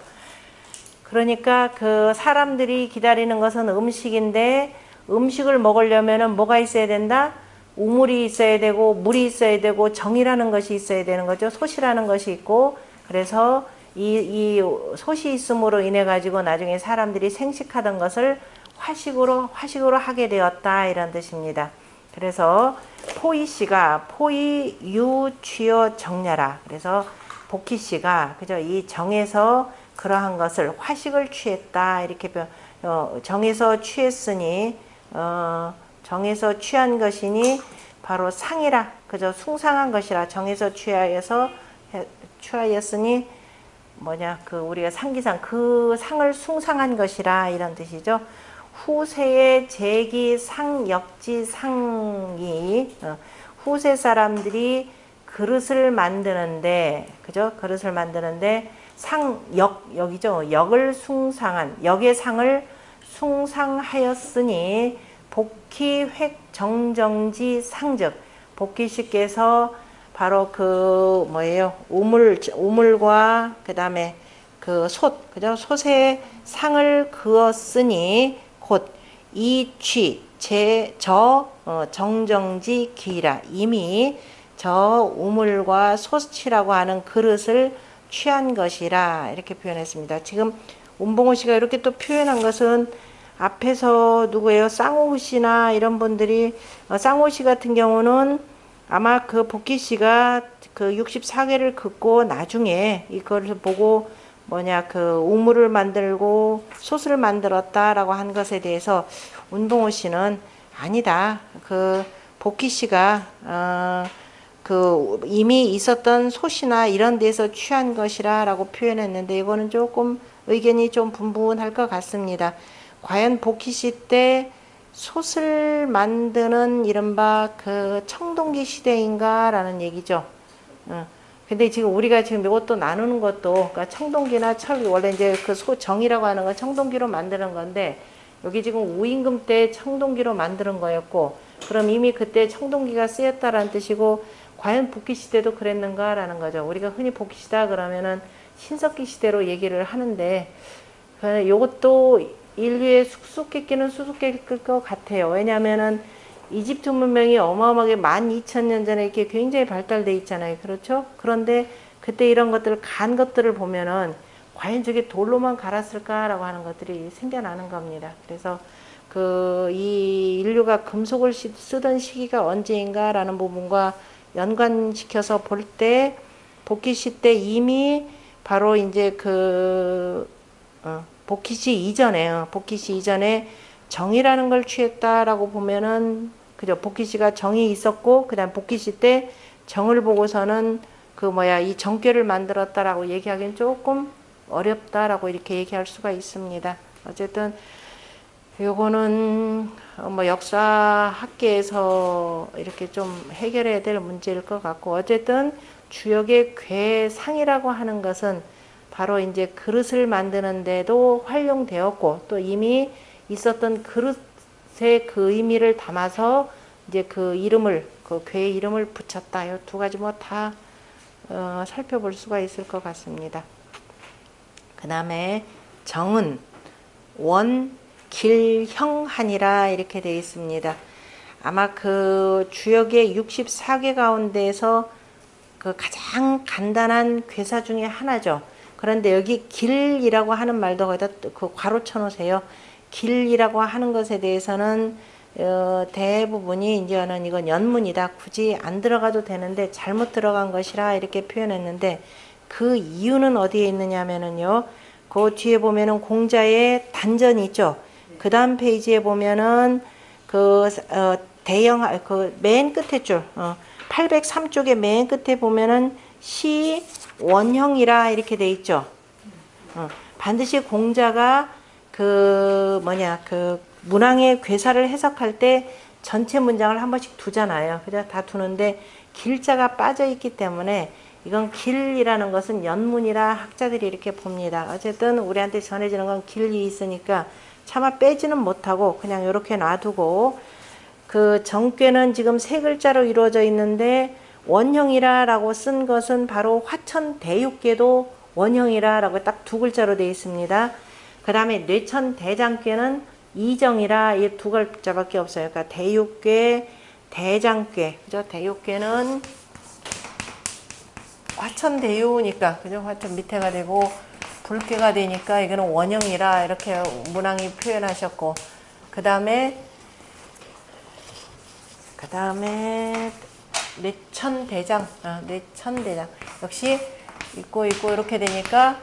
그러니까 그 사람들이 기다리는 것은 음식인데, 음식을 먹으려면은 뭐가 있어야 된다? 우물이 있어야 되고, 물이 있어야 되고, 정이라는 것이 있어야 되는 거죠. 솥이라는 것이 있고, 그래서 이 솥이 있음으로 인해 가지고 나중에 사람들이 생식하던 것을 화식으로 하게 되었다, 이런 뜻입니다. 그래서 포이씨가 포이 유취여 정야라. 그래서 복희씨가 그죠? 이 정에서 그러한 것을 화식을 취했다, 이렇게 정에서 취했으니 정에서 취한 것이니 바로 상이라, 그죠? 숭상한 것이라. 정에서 취하였으니 뭐냐, 우리가 상기상 그 상을 숭상한 것이라, 이런 뜻이죠. 후세의 제기 상역지 상이, 후세 사람들이 그릇을 만드는데, 그죠? 그릇을 만드는데 여기죠. 역을 숭상한, 역의 상을 숭상하였으니 복희 획 정정지 상즉, 복희 씨께서 바로 우물과 그 다음에 솥, 그죠? 솥에 상을 그었으니 곧 이취 정정지 기라, 이미 저 우물과 솥이라고 하는 그릇을 취한 것이라, 이렇게 표현했습니다. 지금 운봉호 씨가 이렇게 또 표현한 것은 앞에서 누구예요? 쌍호 씨나 이런 분들이, 쌍호 씨 같은 경우는 아마 복희 씨가 64개를 긋고 나중에 이걸 보고 우물을 만들고 솥을 만들었다라고 한 것에 대해서 운봉호 씨는 아니다. 복희 씨가 이미 있었던 솥이나 이런 데서 취한 것이라고 표현했는데, 이거는 조금 의견이 좀 분분할 것 같습니다. 과연 복희 씨 때 솥을 만드는 이른바 청동기 시대인가라는 얘기죠. 근데 지금 우리가 지금 이것도 나누는 것도, 그러니까 청동기나 철, 원래 이제 정이라고 하는 건 청동기로 만드는 건데, 여기 지금 우임금 때 청동기로 만드는 거였고, 그럼 이미 그때 청동기가 쓰였다라는 뜻이고, 과연 복희 시대도 그랬는가라는 거죠. 우리가 흔히 복희 시다 그러면은 신석기 시대로 얘기를 하는데, 이것도 인류의 수수께끼는 수수께끼일 것 같아요. 왜냐하면은 이집트 문명이 어마어마하게 12,000년 전에 이렇게 굉장히 발달돼 있잖아요. 그렇죠? 그런데 그때 이런 간 것들을 보면은 과연 저게 돌로만 갈았을까라고 하는 것들이 생겨나는 겁니다. 그래서 이 인류가 금속을 쓰던 시기가 언제인가라는 부분과 연관시켜서 볼 때, 복희 씨 때 이미 바로 이제 복희시 이전에, 복희시 이전에 정이라는 걸 취했다라고 보면은, 그죠? 복희시가 정이 있었고, 그 다음 복희시 때 정을 보고서는 이 정괴를 만들었다라고 얘기하기는 조금 어렵다라고 이렇게 얘기할 수가 있습니다. 어쨌든, 요거는 역사 학계에서 이렇게 좀 해결해야 될 문제일 것 같고, 어쨌든 주역의 괴상이라고 하는 것은 바로 이제 그릇을 만드는데도 활용되었고, 또 이미 있었던 그릇의 그 의미를 담아서 이제 그 이름을, 그 괴의 이름을 붙였다. 이 두 가지 다 살펴볼 수가 있을 것 같습니다. 그 다음에 정은 원, 길, 형, 한이라 이렇게 되어 있습니다. 아마 그 주역의 64개 가운데에서 그 가장 간단한 괴사 중에 하나죠. 그런데 여기 길이라고 하는 말도 거기다 그 괄호 쳐놓으세요. 길이라고 하는 것에 대해서는 대부분이 이제는 이건 연문이다. 굳이 안 들어가도 되는데 잘못 들어간 것이라 이렇게 표현했는데, 그 이유는 어디에 있느냐면은요. 그 뒤에 보면은 공자의 단전이 있죠. 그 다음 페이지에 보면은 맨 끝에 줄 803쪽의 맨 끝에 보면은 시 원형이라 이렇게 돼 있죠. 반드시 공자가 그 문항의 괴사를 해석할 때 전체 문장을 한 번씩 두잖아요. 그죠? 다 두는데 길자가 빠져 있기 때문에 이건 길이라는 것은 연문이라 학자들이 이렇게 봅니다. 어쨌든 우리한테 전해지는 건 길이 있으니까 차마 빼지는 못하고 그냥 이렇게 놔두고, 그 정괴는 지금 세 글자로 이루어져 있는데 원형이라라고 쓴 것은 바로 화천대육괴도 원형이라라고 딱 두 글자로 되어 있습니다. 그 다음에 뇌천대장괴는 이정이라 이 두 글자밖에 없어요. 그러니까 대육괴, 대장괴. 그죠? 대육괴는 화천대유니까, 그죠? 화천 밑에가 되고 불괴가 되니까 이거는 원형이라 이렇게 문항이 표현하셨고, 그 다음에 뇌천대장, 뇌천대장 역시 있고 이렇게 되니까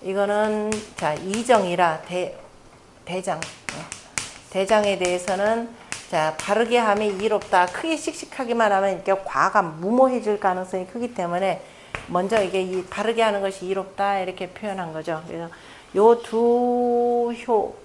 이거는 자 이정이라 대장, 대장에 대해서는 자 바르게 함이 이롭다. 크게 씩씩하기만 하면 이렇게 과가 무모해질 가능성이 크기 때문에 먼저 이게 이 바르게 하는 것이 이롭다 이렇게 표현한 거죠. 그래서 요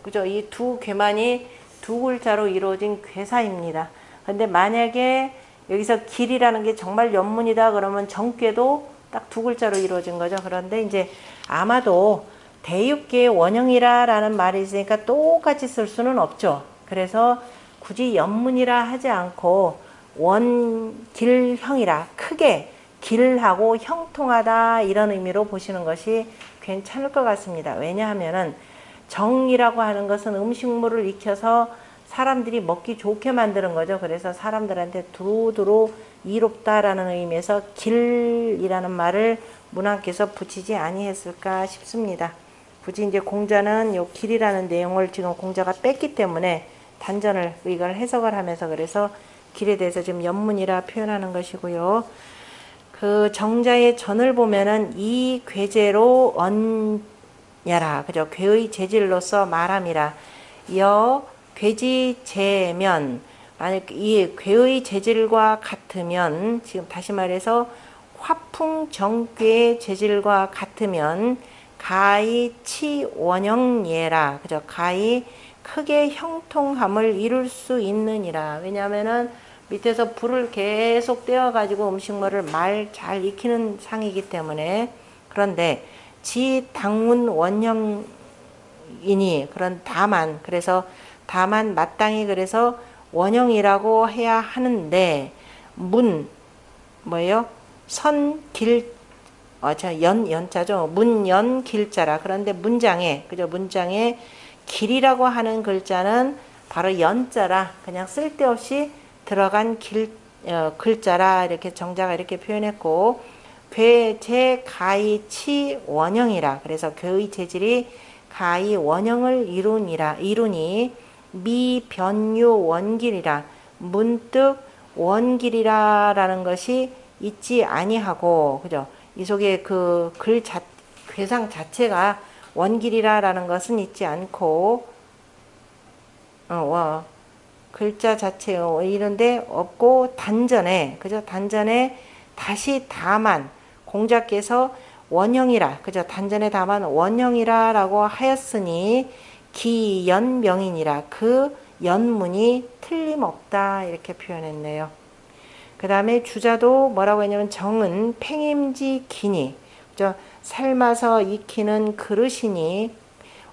그죠? 이 두 괴만이 두 글자로 이루어진 괴사입니다. 근데 만약에 여기서 길이라는 게 정말 연문이다 그러면 정괴도 딱 두 글자로 이루어진 거죠. 그런데 이제 아마도 대육괴의 원형이라라는 말이 있으니까 똑같이 쓸 수는 없죠. 그래서 굳이 연문이라 하지 않고 원길형이라, 크게 길하고 형통하다 이런 의미로 보시는 것이 괜찮을 것 같습니다. 왜냐하면은 정이라고 하는 것은 음식물을 익혀서 사람들이 먹기 좋게 만드는 거죠. 그래서 사람들한테 두루두루 이롭다라는 의미에서 길이라는 말을 문학께서 붙이지 아니했을까 싶습니다. 굳이 이제 공자는 요 길이라는 내용을 지금 공자가 뺐기 때문에 단전을 이걸 해석을 하면서 그래서 길에 대해서 지금 연문이라 표현하는 것이고요. 그 정자의 전을 보면은 이 괴제로 언야라, 그죠? 괴의 재질로서 말함이라. 괴지 재면, 만약 이 괴의 재질과 같으면, 지금 다시 말해서 화풍 정괴의 재질과 같으면 가히 치 원형예라, 그죠? 가히 크게 형통함을 이룰 수 있느니라. 왜냐하면은 밑에서 불을 계속 떼어가지고 음식물을 말 잘 익히는 상이기 때문에. 그런데 지 당문 원형이니, 그런 그래서 다만 마땅히 그래서 원형이라고 해야 하는데, 연자죠. 문연 길자라. 그런데 문장에, 그죠? 문장에 길이라고 하는 글자는 바로 연자라, 그냥 쓸데없이 들어간 글자라 이렇게 정자가 이렇게 표현했고, 괴제 가히 치 원형이라. 그래서 괴의 재질이 가히 원형을 이루니 미변유 원길이라. 문득 원길이라라는 것이 있지 아니하고, 그죠? 이 속에 괴상 자체가 원길이라라는 것은 있지 않고 글자 자체 이런데 없고 단전에 그죠? 단전에 다시 다만 공자께서 원형이라 그죠? 단전에 다만 원형이라라고 하였으니 기연명이니라 그 연문이 틀림없다 이렇게 표현했네요. 그 다음에 주자도 뭐라고 했냐면 정은 팽임지 기니 그죠? 삶아서 익히는 그릇이니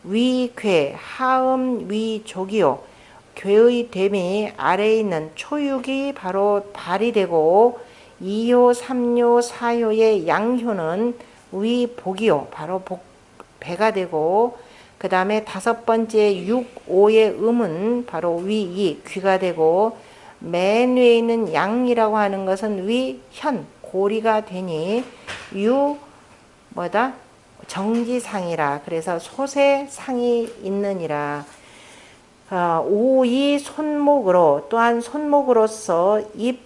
위괴 하음 위족이요 괴의 됨이 아래에 있는 초육이 바로 발이 되고 2요 3요 4요의 양효는 위복이요 바로 배가 되고 그 다음에 다섯 번째 6, 5의 음은 바로 위이 귀가 되고 맨 위에 있는 양이라고 하는 것은 위현 고리가 되니 유 뭐다? 정지상이라 그래서 솥에 상이 있느니라. 오이 손목으로 또한 손목으로서 입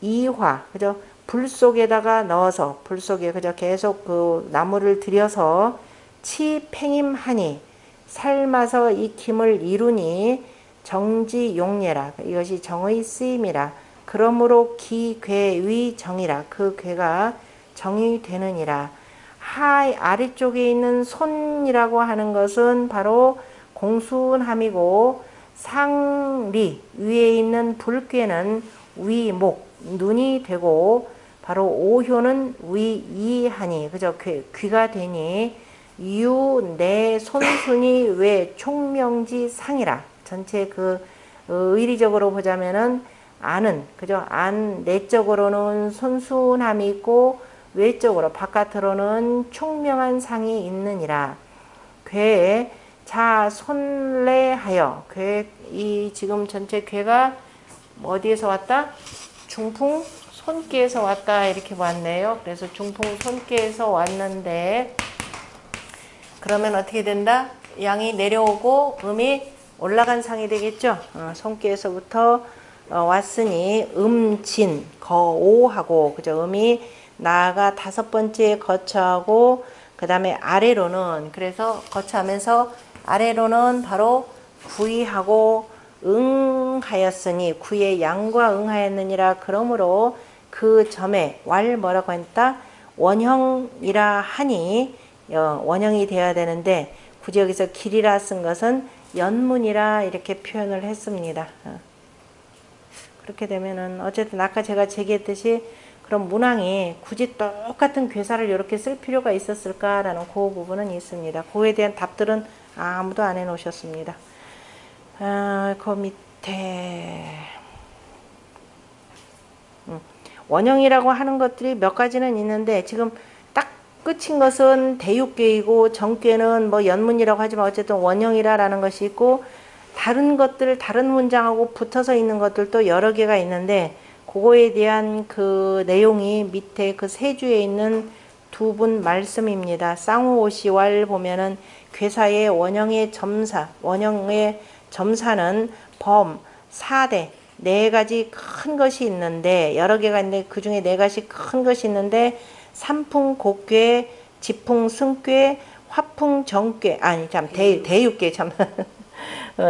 이화 그죠? 불 속에다가 넣어서 불 속에 그죠? 계속 그 나무를 들여서 치팽임하니 삶아서 익힘을 이루니 정지용례라 이것이 정의 쓰임이라 그러므로 기괴의 정이라 그 괴가 정이 되느니라. 아래쪽에 있는 손이라고 하는 것은 바로 공순함이고 상리 위에 있는 불괴는 위목 눈이 되고 바로 오효는 위이하니 그죠? 귀가 되니 유내 손순이 외 총명지 상이라 전체 그 의리적으로 보자면은 안은 그죠? 안 내적으로는 손순함이 있고 외적으로 바깥으로는 총명한 상이 있느니라. 괴 자 손래하여 이 지금 전체 괴가 어디에서 왔다? 중풍 손께에서 왔다 이렇게 왔네요. 그래서 중풍 손께에서 왔는데 그러면 어떻게 된다? 양이 내려오고 음이 올라간 상이 되겠죠. 손께에서부터 왔으니 진 거오하고 그죠? 음이 나아가 다섯 번째 거처하고 그 다음에 아래로는 그래서 거처하면서 아래로는 바로 구이하고 응하였으니 구의 양과 응하였느니라. 그러므로 그 점에 뭐라고 했다? 원형이라 하니 원형이 되어야 되는데 굳이 여기서 길이라 쓴 것은 연문이라 이렇게 표현을 했습니다. 그렇게 되면은 어쨌든 아까 제가 제기했듯이 그럼 문항이 굳이 똑같은 괴사를 이렇게 쓸 필요가 있었을까라는 그 부분은 있습니다. 그에 대한 답들은 아무도 안 해놓으셨습니다. 그 밑에 원형이라고 하는 것들이 몇 가지는 있는데 지금 딱 끝인 것은 대육괴이고 정괴는 뭐 연문이라고 하지만 어쨌든 원형이라는 것이 있고 다른 것들 다른 문장하고 붙어서 있는 것들도 여러 개가 있는데 그거에 대한 그 내용이 밑에 그 세 주에 있는 두 분 말씀입니다. 쌍우오시왈 보면은 괴사의 원형의 점사는 범, 사대 네 가지 큰 것이 있는데 여러 개가 있는데 그 중에 네 가지 큰 것이 있는데 삼풍곡괴, 지풍승괴, 화풍정괴 대육괴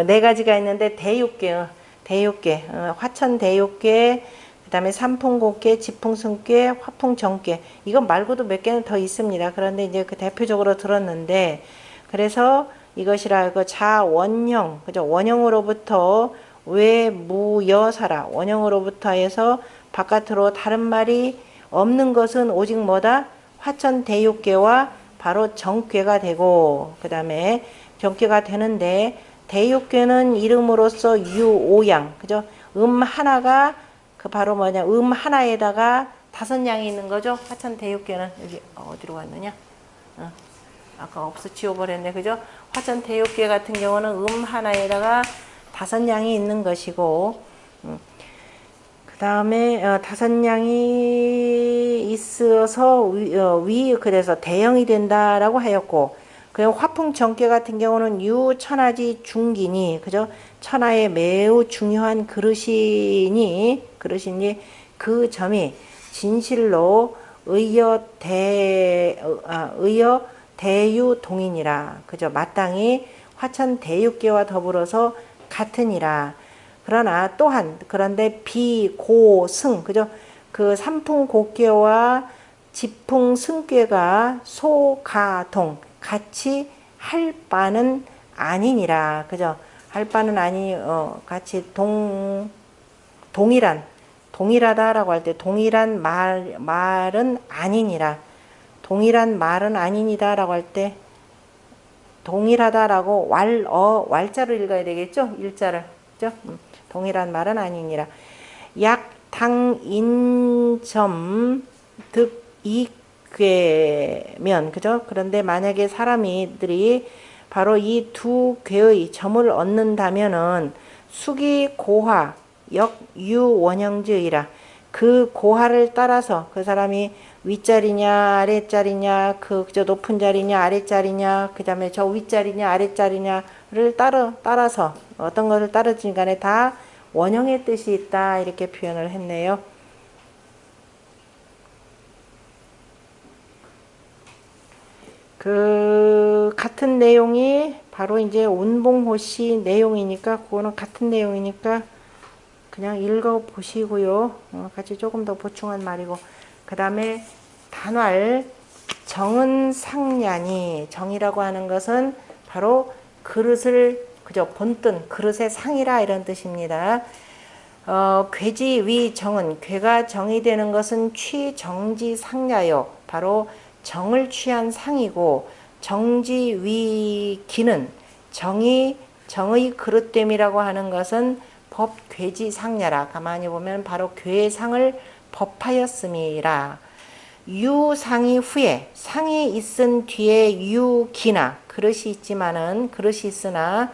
네 가지가 있는데 대육괴 화천대육괴 그 다음에 삼풍곡괴, 지풍승괴, 화풍정괴 이건 말고도 몇 개는 더 있습니다. 그런데 이제 그 대표적으로 들었는데 그래서 이것이라 그 자원형 그죠? 원형으로부터 외무여사라 원형으로부터 해서 바깥으로 다른 말이 없는 것은 오직 뭐다? 화천대육괴와 바로 정괴가 되고 그 다음에 정괴가 되는데 대육괴는 이름으로써 유오양 그죠? 하나가 그 바로 뭐냐 하나에다가 다섯 양이 있는 거죠. 화천대육괴는 여기 어디로 갔느냐? 아까 없어 지워버렸네 그죠? 화천대육괴 같은 경우는 하나에다가 다섯 양이 있는 것이고 그 다음에 다섯 양이 있어서 그래서 대형이 된다라고 하였고 그리고 화풍정괴 같은 경우는 유천하지 중기니 그죠? 천하에 매우 중요한 그릇이니 그 점이 진실로 의여 대유동이니라. 그죠? 마땅히 화천 대유계와 더불어서 같으니라. 그러나 또한 그런데 비고승 그죠? 그 삼풍곡계와 지풍승괴가 소가동 같이 할 바는 아니니라. 그죠? 할 바는 아니 같이 동일하다라고 할 때 동일한 말은 아니니라. 동일한 말은 아니니다라고 할 때 동일하다라고 왈자를 읽어야 되겠죠? 일자를. 그죠? 동일한 말은 아니니라. 약당인점 득이괴면 그죠? 그런데 만약에 사람들이 바로 이 두 괴의 점을 얻는다면은 수기 고화 역유원형지의라. 그 고화를 따라서 그 사람이 윗자리냐 아랫자리냐 그저 높은 자리냐 아랫자리냐 그 다음에 저 윗자리냐 아랫자리냐를 따라서 어떤 것을 따르든 간에 다 원형의 뜻이 있다 이렇게 표현을 했네요. 그 같은 내용이 바로 이제 운봉호시 내용이니까 그거는 같은 내용이니까 그냥 읽어 보시고요. 같이 조금 더 보충한 말이고 그 다음에 단활 정은 상냐니 정이라고 하는 것은 바로 그릇을 그저 본뜬 그릇의 상이라 이런 뜻입니다. 괴지 위 정은 괴가 정이 되는 것은 취정지 상냐요. 바로 정을 취한 상이고 정지 위 기는 정의 그릇됨이라고 하는 것은 법 괴지 상냐라. 가만히 보면 바로 괴의 상을 법하였음이라. 유상이 후에 상이 있은 뒤에 유기나 그릇이 있지만은 그릇이 있으나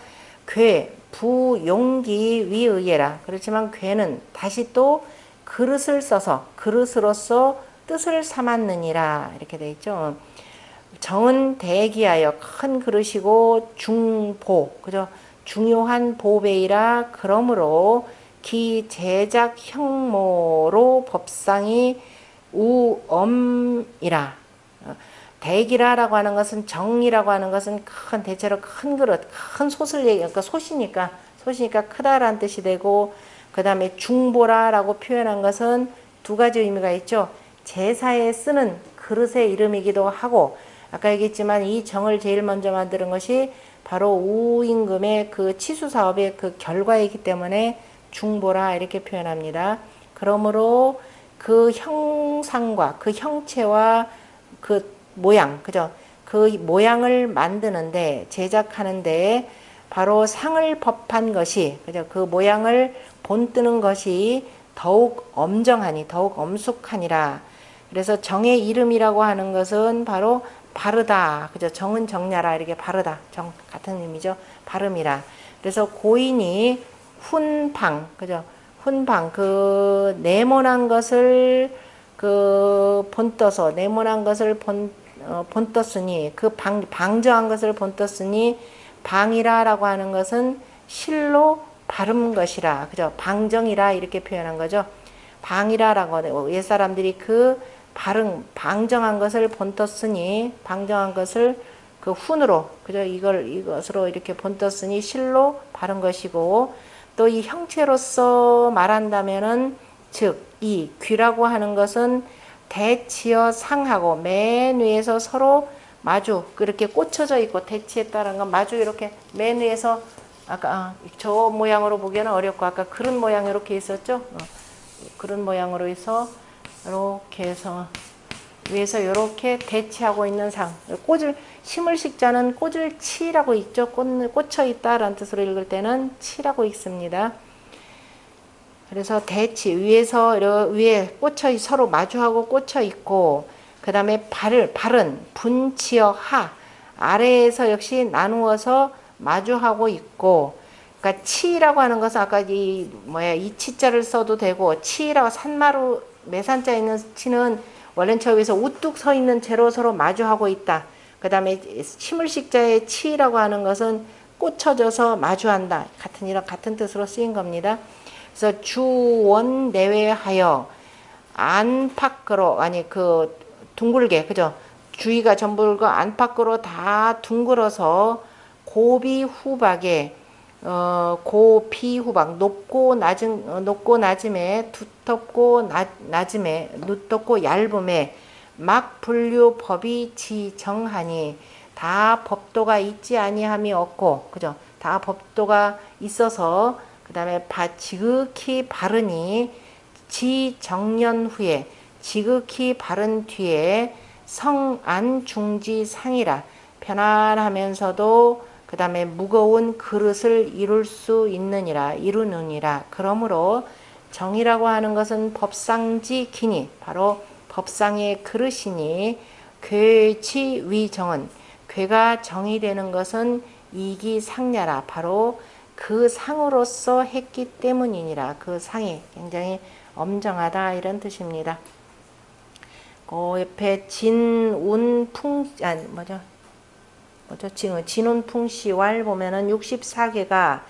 괴 부용기 위의해라. 그렇지만 괴는 다시 또 그릇을 써서 그릇으로서 뜻을 삼았느니라 이렇게 돼 있죠. 정은 대기하여 큰 그릇이고 중보 그죠? 중요한 보배이라. 그러므로 기 제작 형모로 법상이 우엄이라. 대기라라고 하는 것은 정이라고 하는 것은 큰 대체로 큰 그릇 큰 솥을 그러니까 솥이니까 크다라는 뜻이 되고 그 다음에 중보라라고 표현한 것은 두 가지 의미가 있죠. 제사에 쓰는 그릇의 이름이기도 하고 아까 얘기했지만 이 정을 제일 먼저 만드는 것이 바로 우임금의 그 치수 사업의 그 결과이기 때문에 중보라 이렇게 표현합니다. 그러므로 그 형상과 그 형체와 그 모양 그죠? 그 모양을 만드는데 제작하는데 바로 상을 법한 것이 그죠? 그 모양을 본뜨는 것이 더욱 엄정하니 더욱 엄숙하니라. 그래서 정의 이름이라고 하는 것은 바로 바르다. 그죠? 정은 정냐라 이렇게 바르다. 정 같은 의미죠. 발음이라. 그래서 고인이 훈방 그죠? 훈방 그 네모난 것을 그 본떠서 네모난 것을 본떴으니 그 방정한 것을 본떴으니 방이라라고 하는 것은 실로 바른 것이라. 그죠? 방정이라 이렇게 표현한 거죠. 방이라라고 옛사람들이 그 방정한 것을 본떴으니 방정한 것을 그 훈으로 그죠? 이것으로 이렇게 본떴으니 실로 바른 것이고 또 이 형체로서 말한다면은 즉 이 귀라고 하는 것은 대치어 상하고 맨 위에서 서로 마주 그렇게 꽂혀져 있고 대치했다는 건 마주 이렇게 맨 위에서 아까 저 모양으로 보기에는 어렵고 아까 그릇 모양 이렇게 있었죠. 그릇 모양으로 해서 이렇게 해서 위에서 이렇게 대치하고 있는 상. 심을 식자는 꽂을 치라고 있죠. 꽂혀 있다라는 뜻으로 읽을 때는 치라고 읽습니다. 그래서 대치 위에 꽂혀 서로 마주하고 꽂혀 있고 그 다음에 발은 분치어 하 아래에서 역시 나누어서 마주하고 있고 그러니까 치라고 하는 것은 아까 이 치자를 써도 되고 치라고 산마루 매산자 있는 치는 원래는 저 위에서 우뚝 서 있는 채로 서로 마주하고 있다. 그 다음에 심을식자의 치라고 하는 것은 꽂혀져서 마주한다. 같은 뜻으로 쓰인 겁니다. 그래서 주원 내외하여 안팎으로 그 둥글게 그죠? 주위가 전부 그 안팎으로 다 둥글어서 고비 후박에 고비 후박 높고 낮음에 두텁고 낮음에 누떻고 얇음에 막 분류 법이 지정하니 다 법도가 있지 아니함이 없고 그죠? 다 법도가 있어서 그 다음에 지극히 바르니 지정년 후에 지극히 바른 뒤에 성안중지상이라 편안하면서도 그 다음에 무거운 그릇을 이루느니라. 그러므로 정이라고 하는 것은 법상지 기니 바로 법상의 그릇이니 괴치 위정은 괴가 정이 되는 것은 이기상냐라 바로 그 상으로서 했기 때문이니라. 그 상이 굉장히 엄정하다 이런 뜻입니다. 그 옆에 진운풍시왈 보면은 64개가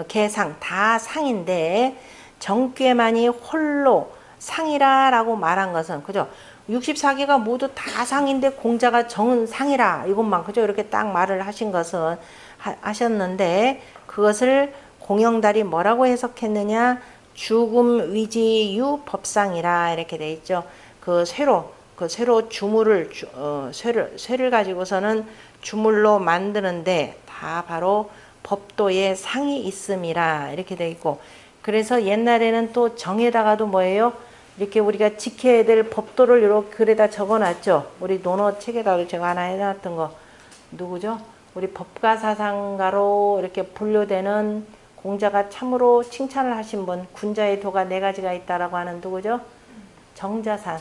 개상 다 상인데 정괴만이 홀로 상이라라고 말한 것은 그죠? 64개가 모두 다 상인데 공자가 정은 상이라 이것만 그죠? 이렇게 딱 말을 하신 것은 하셨는데 그것을 공영달이 뭐라고 해석했느냐? 죽음 위지유 법상이라 이렇게 돼 있죠. 그 쇠로 쇠를 가지고서는 주물로 만드는데 다 바로 법도에 상이 있음이라 이렇게 돼 있고 그래서 옛날에는 또 정에다가도 뭐예요? 이렇게 우리가 지켜야 될 법도를 이렇게 글에다 적어놨죠. 우리 논어 책에다도 제가 하나 해놨던 거 누구죠? 우리 법가사상가로 이렇게 분류되는 공자가 참으로 칭찬을 하신 분 군자의 도가 4가지가 있다라고 하는 누구죠? 정자산.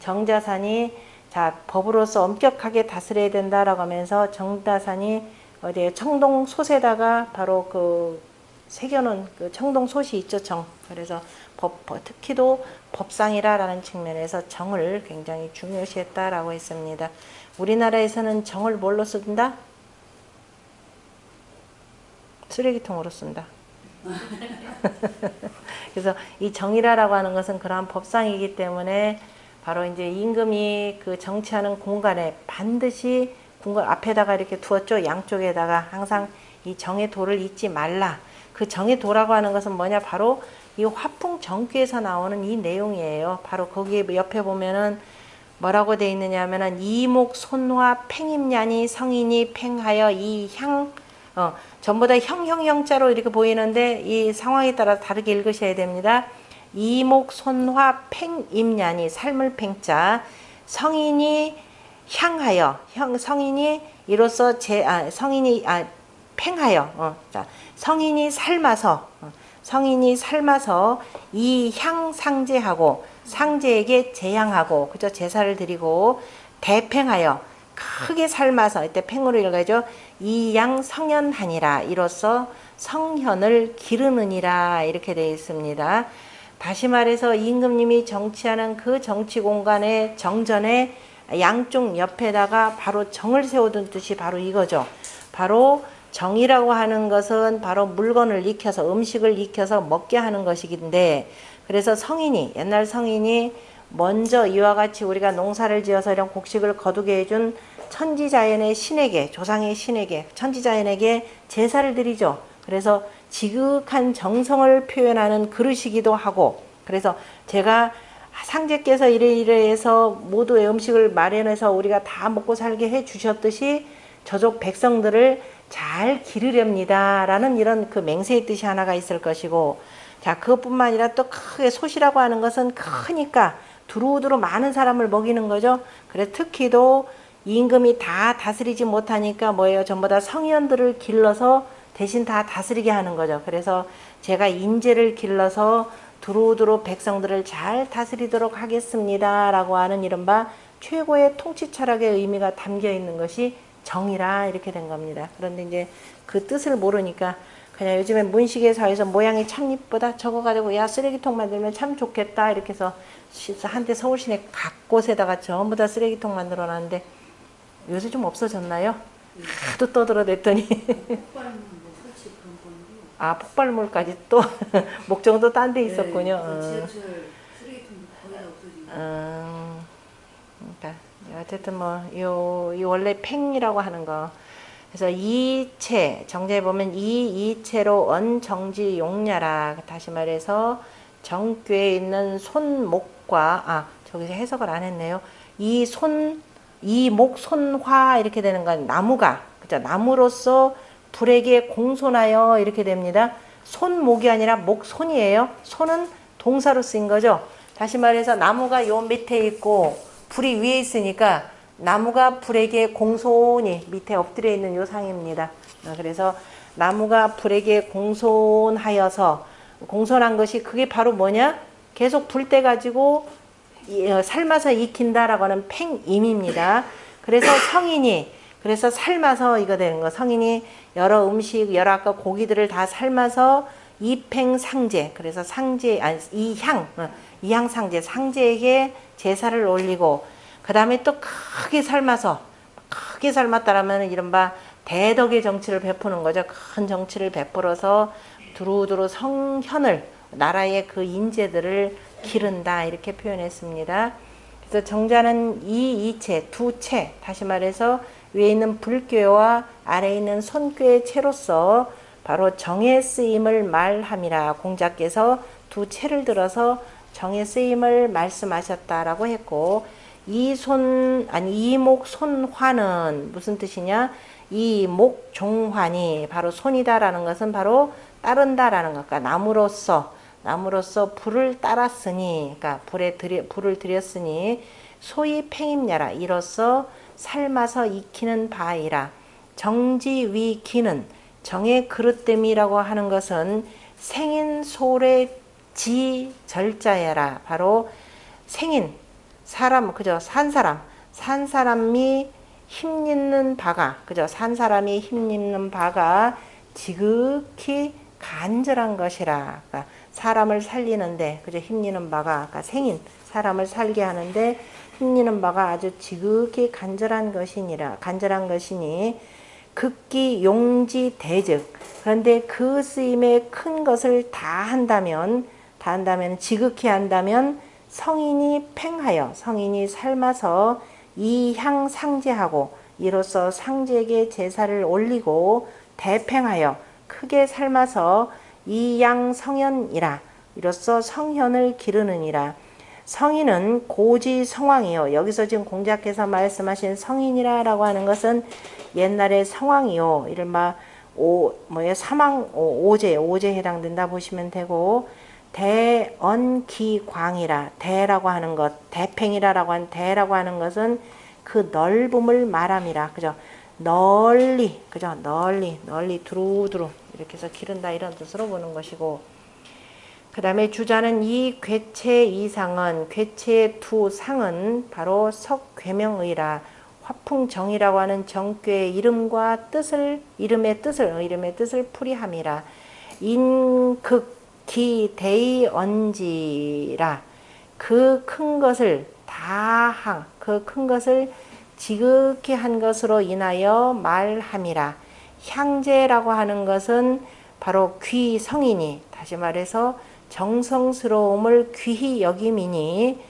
정자산이 자 법으로서 엄격하게 다스려야 된다라고 하면서 정자산이 어디에 청동 솥에다가 바로 그 새겨놓은 그 청동 솥이 있죠. 정. 그래서 특히도 법상이라라는 측면에서 정을 굉장히 중요시했다라고 했습니다. 우리나라에서는 정을 뭘로 쓴다? 쓰레기통으로 쓴다. 그래서 이 정이라라고 하는 것은 그러한 법상이기 때문에 바로 이제 임금이 그 정치하는 공간에 반드시 궁궐 앞에다가 이렇게 두었죠. 양쪽에다가 항상 이 정의 도를 잊지 말라. 그 정의 도라고 하는 것은 뭐냐? 바로 이 화풍 정규에서 나오는 이 내용이에요. 바로 거기 옆에 보면은 뭐라고 돼 있느냐 하면은 이목 손화 팽임냐니 성인이 팽하여 이향 전부 다 형자로 이렇게 보이는데 이 상황에 따라 다르게 읽으셔야 됩니다. 이목 손화 팽임냐니 삶을 팽자 성인이 향하여 성인이 이로써 성인이 팽하여 자 성인이 삶아서 이 향 상제하고 상제에게 제향하고 그죠 제사를 드리고 대팽하여 크게 삶아서 이때 팽으로 읽어야죠. 이 양 성현하니라 이로써 성현을 기르느니라 이렇게 되어 있습니다. 다시 말해서 임금님이 정치하는 그 정치 공간의 정전에 양쪽 옆에다가 바로 정을 세워둔 뜻이 바로 이거죠. 바로 정이라고 하는 것은 바로 물건을 익혀서 음식을 익혀서 먹게 하는 것이긴데 그래서 옛날 성인이 먼저 이와 같이 우리가 농사를 지어서 이런 곡식을 거두게 해준 천지자연의 신에게 조상의 신에게 천지자연에게 제사를 드리죠. 그래서 지극한 정성을 표현하는 그릇이기도 하고 그래서 제가 상제께서 이래해서 모두의 음식을 마련해서 우리가 다 먹고 살게 해 주셨듯이 저족 백성들을 잘 기르렵니다 라는 이런 그 맹세의 뜻이 하나가 있을 것이고 자 그것뿐만 아니라 또 크게 솥이라고 하는 것은 크니까 두루두루 많은 사람을 먹이는 거죠. 그래서 특히도 임금이 다 다스리지 못하니까 뭐예요? 전부 다 성현들을 길러서 대신 다 다스리게 하는 거죠. 그래서 제가 인재를 길러서 두루두루 백성들을 잘 다스리도록 하겠습니다 라고 하는 이른바 최고의 통치 철학의 의미가 담겨 있는 것이 정이라 이렇게 된 겁니다. 그런데 이제 그 뜻을 모르니까 그냥 요즘에 문시계사에서 모양이 참 이쁘다 저거 가지고 야 쓰레기통 만들면 참 좋겠다 이렇게 해서 한때 서울시내 각 곳에다가 전부 다 쓰레기통 만들어 놨는데 요새 좀 없어졌나요? 하도 떠들어댔더니 아 폭발물까지 또 목정도 딴 데 있었군요. 그러니까 어쨌든 이 원래 팽이라고 하는 거. 그래서 이체 정제해 보면 이체로 언정지 용냐라. 다시 말해서 정교에 있는 손목과 저기서 해석을 안 했네요. 이목 손화 이렇게 되는 건 나무가 그죠? 나무로서 불에게 공손하여 이렇게 됩니다. 손목이 아니라 목손이에요. 손은 동사로 쓰인 거죠. 다시 말해서 나무가 요 밑에 있고 불이 위에 있으니까 나무가 불에게 공손히 밑에 엎드려 있는 요 상입니다. 그래서 나무가 불에게 공손하여서 공손한 것이 그게 바로 뭐냐? 계속 불 때 가지고 삶아서 익힌다라고 하는 팽임입니다. 그래서 성인이 그래서 삶아서 이거 되는 거. 성인이 여러 음식, 여러 아까 고기들을 다 삶아서 이팽상제. 그래서 상제 아니 이향 상제 상제에게 제사를 올리고 그 다음에 또 크게 삶았다라면 이른바 대덕의 정치를 베푸는 거죠. 큰 정치를 베풀어서 두루두루 성현을 나라의 그 인재들을 기른다 이렇게 표현했습니다. 그래서 정자는 이체 두 채 다시 말해서 위에 있는 불교와 아래에 있는 손교의 채로서 바로 정의 쓰임을 말함이라. 공자께서 두 채를 들어서 정의 쓰임을 말씀하셨다라고 했고 이목 손화는 무슨 뜻이냐? 이목 종환이 바로 손이다라는 것은 바로 따른다라는 것. 그러니까 나무로서 불을 따랐으니, 그러니까 불을 들였으니 소위 팽임냐라. 이로써 삶아서 익히는 바이라. 정지위 기는 정의 그릇됨이라고 하는 것은 생인 소래 지 절자야라. 바로 생인 사람 그죠? 산 사람이 힘입는 바가 그죠? 산 사람이 힘입는 바가 지극히 간절한 것이라. 그러니까 사람을 살리는데 그죠? 힘입는 바가 그러니까 생인 사람을 살게 하는데 힘입는 바가 아주 지극히 간절한 것이니 극기 용지 대즉. 그런데 그 쓰임에 큰 것을 다 한다면 지극히 한다면 성인이 팽하여 성인이 삶아서 이향 상제하고 이로써 상제에게 제사를 올리고 대팽하여 크게 삶아서 이양 성현이라. 이로써 성현을 기르느니라. 성인은 고지 성왕이요. 여기서 지금 공자께서 말씀하신 성인이라고 하는 것은 옛날의 성왕이요. 이른바 오제에 해당된다 보시면 되고 대언기광이라. 대라고 하는 것, 대팽이라고 하는 대라고 하는 것은 그 넓음을 말함이라. 그죠? 널리 두루두루 이렇게 해서 기른다 이런 뜻으로 보는 것이고 그 다음에 주자는 이 괴체 이상은 괴체의 두 상은 바로 석괴명의라. 화풍정이라고 하는 정교의 이름의 뜻을 풀이함이라. 인극기 대의언지라. 그 큰 것을 그 큰 것을 지극히 한 것으로 인하여 말함이라. 향제라고 하는 것은 바로 귀성이니 다시 말해서 정성스러움을 귀히 여김이니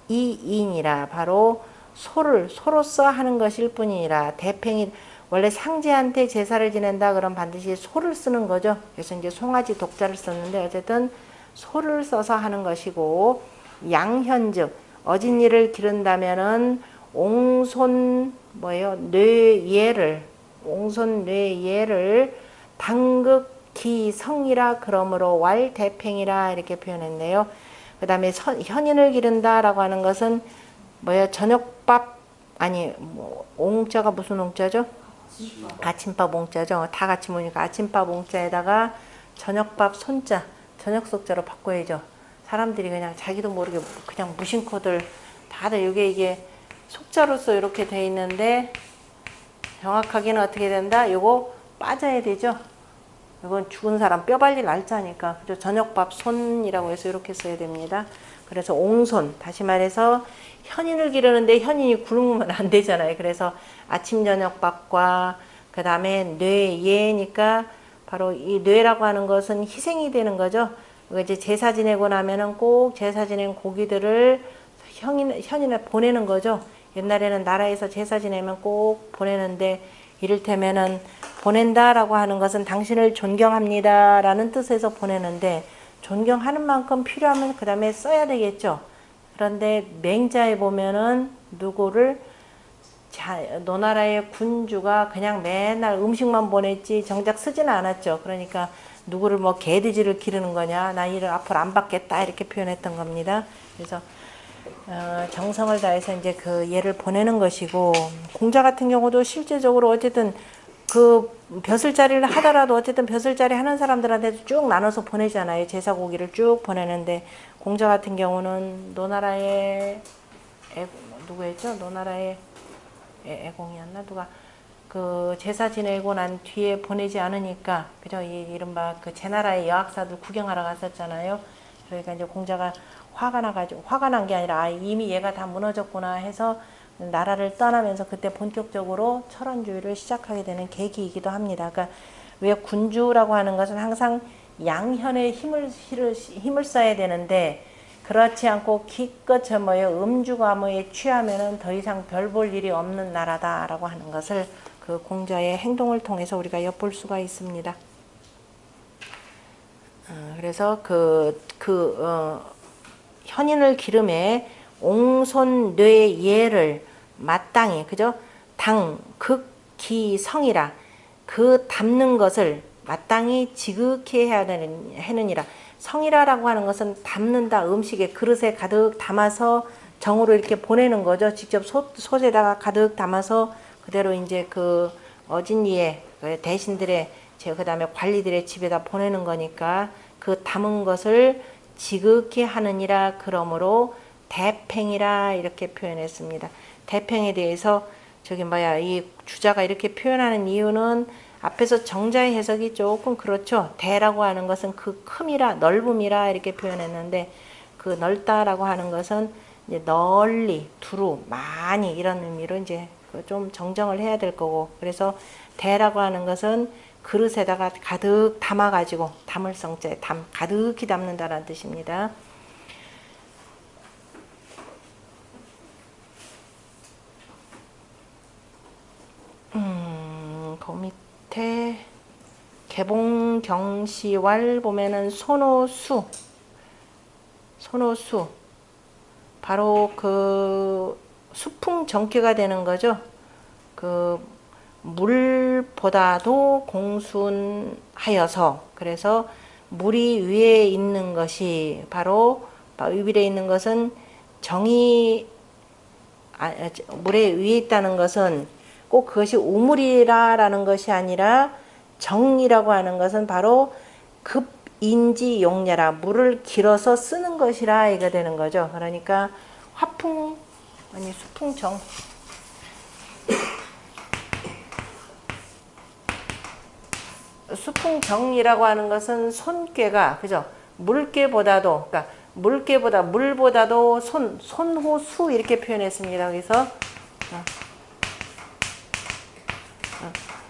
용독이인이라. 바로 소로서 하는 것일 뿐이니라. 대팽이 원래 상제한테 제사를 지낸다 그럼 반드시 소를 쓰는 거죠. 그래서 이제 송아지 독자를 썼는데 어쨌든 소를 써서 하는 것이고 양현즉 어진이를 기른다면은 옹손 뇌예를 당극기성이라 그러므로 왈대팽이라 이렇게 표현했네요. 그 다음에 현인을 기른다라고 하는 것은 저녁밥 옹자가 무슨 옹자죠? 아침밥 옹자죠. 다 같이 모니까 아침밥 옹자에다가 저녁밥 손자 저녁 속자로 바꿔야죠. 사람들이 그냥 자기도 모르게 그냥 무심코들 다들 이게 속자로서 이렇게 돼 있는데 정확하게는 어떻게 된다? 요거 빠져야 되죠. 이건 죽은 사람 뼈 발릴 날짜니까 그죠? 저녁밥 손이라고 해서 이렇게 써야 됩니다. 그래서 옹손 다시 말해서 현인을 기르는데 현인이 굶으면 안 되잖아요. 그래서 아침 저녁밥과 그 다음에 뇌예니까 바로 이 뇌라고 하는 것은 희생이 되는 거죠. 이제 제사 지내고 나면은 꼭 제사 지낸 고기들을 현인을 보내는 거죠. 옛날에는 나라에서 제사 지내면 꼭 보내는데, 이를테면은 보낸다라고 하는 것은 당신을 존경합니다라는 뜻에서 보내는데, 존경하는 만큼 필요하면 그 다음에 써야 되겠죠. 그런데 맹자에 보면은 누구를 노나라의 군주가 그냥 맨날 음식만 보냈지 정작 쓰지는 않았죠. 그러니까 누구를 뭐 개돼지를 기르는 거냐, 나 일을 앞으로 안 받겠다 이렇게 표현했던 겁니다. 그래서 정성을 다해서 이제 그 얘를 보내는 것이고, 공자 같은 경우도 실제적으로 어쨌든 그 벼슬자리를 하더라도 어쨌든 벼슬자리 하는 사람들한테도 쭉 나눠서 보내잖아요. 제사 고기를 쭉 보내는데, 공자 같은 경우는 노나라의 누구였죠? 노나라의 애공이었나? 누가 그 제사 지내고 난 뒤에 보내지 않으니까, 그죠? 이른바 그 제나라의 여학사들 구경하러 갔었잖아요. 그러니까 이제 공자가 화가 난 게 아니라, 이미 얘가 다 무너졌구나 해서 나라를 떠나면서 그때 본격적으로 철원주의를 시작하게 되는 계기이기도 합니다. 그러니까 왜 군주라고 하는 것은 항상 양현의 힘을 써야 되는데, 그렇지 않고 기껏 음주가무에 취하면은 더 이상 별 볼 일이 없는 나라다라고 하는 것을 그 공자의 행동을 통해서 우리가 엿볼 수가 있습니다. 그래서 현인을 기름에 옹손 뇌예를 마땅히, 그죠? 당, 극, 기, 성이라, 그 담는 것을 마땅히 지극히 해야 하느니라. 성이라라고 하는 것은 담는다, 음식에 그릇에 가득 담아서 정으로 이렇게 보내는 거죠. 직접 솥에다가 가득 담아서 그대로 이제 그 어진이의 대신들의, 그 다음에 관리들의 집에다 보내는 거니까, 그 담은 것을 지극히 하느니라. 그러므로 대팽이라 이렇게 표현했습니다. 대팽에 대해서 이 주자가 이렇게 표현하는 이유는 앞에서 정자의 해석이 조금 그렇죠. 대라고 하는 것은 그 큼이라, 넓음이라 이렇게 표현했는데, 그 넓다라고 하는 것은 이제 널리, 두루, 많이 이런 의미로 이제 좀 정정을 해야 될 거고, 그래서 대라고 하는 것은 그릇에다가 가득 담아가지고, 담을 성자에 가득히 담는다라는 뜻입니다. 그 밑에 개봉경시왈 보면은 손오수 바로 그 수풍정귀가 되는 거죠. 그 물보다도 공순하여서, 그래서 물이 위에 있는 것이 바로 위에 있는 것은 물에 위에 있다는 것은 꼭 그것이 우물이라는 것이 아니라, 정이라고 하는 것은 바로 급인지 용례라, 물을 길어서 쓰는 것이라 이거 되는 거죠. 그러니까 수풍정이라고 하는 것은 손꾀가, 그죠? 물보다도 손호수 이렇게 표현했습니다. 그래서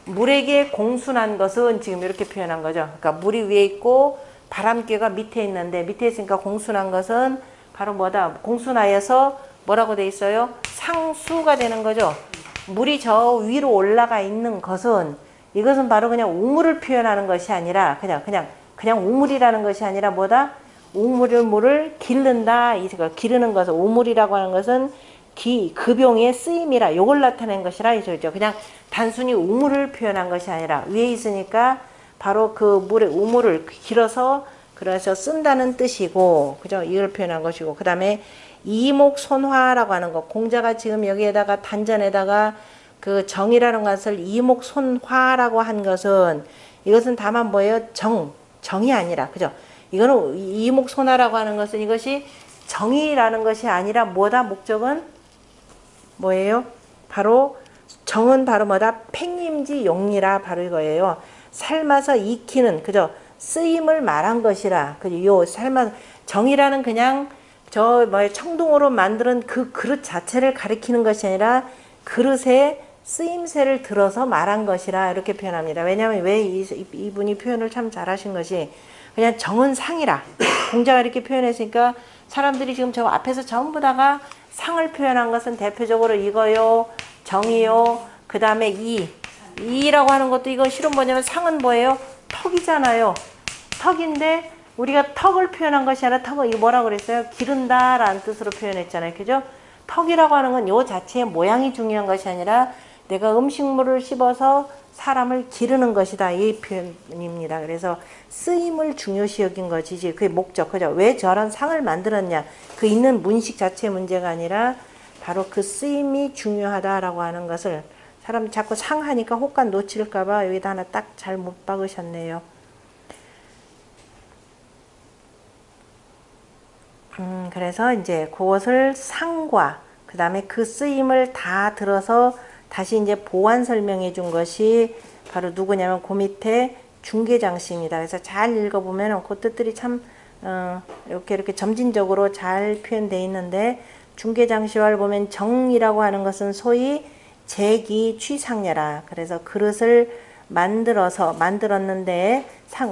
물에게 공순한 것은 지금 이렇게 표현한 거죠. 그러니까 물이 위에 있고 바람개가 밑에 있는데, 밑에 있으니까 공순한 것은 바로 뭐다? 공순하여서 뭐라고 돼 있어요? 상수가 되는 거죠. 물이 저 위로 올라가 있는 것은, 이것은 바로 그냥 우물을 표현하는 것이 아니라, 그냥 우물이라는 것이 아니라 뭐다? 물을 기른다. 기르는 것은, 우물이라고 하는 것은 급용의 쓰임이라, 요걸 나타낸 것이라 이죠. 그냥 단순히 우물을 표현한 것이 아니라, 위에 있으니까 바로 그 우물을 길어서, 그래서 쓴다는 뜻이고, 그죠? 이걸 표현한 것이고, 그 다음에 이목손화라고 하는 것, 공자가 지금 여기에다가 단전에다가 그 정이라는 것을 이목손화라고 한 것은, 이것은 다만 뭐예요? 정이 아니라, 그죠? 이거는 이목손화라고 하는 것은, 이것이 정이라는 것이 아니라 뭐다? 목적은 뭐예요? 바로 정은 바로 뭐다? 팽임지 용리라, 바로 이거예요. 삶아서 익히는, 그죠? 쓰임을 말한 것이라. 요 정이라는 그냥 청동으로 만드는 그 그릇 자체를 가리키는 것이 아니라, 그릇에 쓰임새를 들어서 말한 것이라 이렇게 표현합니다. 왜냐하면 왜 이분이 표현을 참 잘하신 것이, 그냥 정은 상이라, 공자가 이렇게 표현했으니까 사람들이 지금 저 앞에서 전부 다가 상을 표현한 것은 대표적으로 이거요, 정이요, 그 다음에 이라고 하는 것도 이거 실은 뭐냐면 상은 뭐예요? 턱이잖아요. 턱인데 우리가 턱을 표현한 것이 아니라 턱은 이거 뭐라고 그랬어요? 기른다 라는 뜻으로 표현했잖아요. 그죠? 턱이라고 하는 건 요 자체의 모양이 중요한 것이 아니라 내가 음식물을 씹어서 사람을 기르는 것이다. 이 표현입니다. 그래서 쓰임을 중요시 여긴 것이지 그게 목적. 그죠? 왜 저런 상을 만들었냐. 그 있는 문식 자체의 문제가 아니라 바로 그 쓰임이 중요하다라고 하는 것을 사람 자꾸 상하니까 혹간 놓칠까봐 여기다 하나 딱 잘 못 박으셨네요. 그래서 이제 그것을 상과 그 다음에 그 쓰임을 다 들어서 다시 이제 보완 설명해 준 것이 바로 누구냐면 그 밑에 중개장씨입니다. 그래서 잘 읽어보면 그 뜻들이 참 이렇게 점진적으로 잘 표현되어 있는데 중개장씨를 보면 정이라고 하는 것은 소위 재기 취상녀라. 그래서 그릇을 만들었는데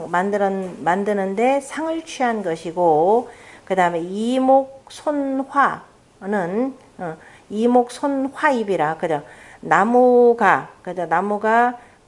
만드는데 상을 취한 것이고 그 다음에 이목손화는 이목손화입이라. 그죠? 나무가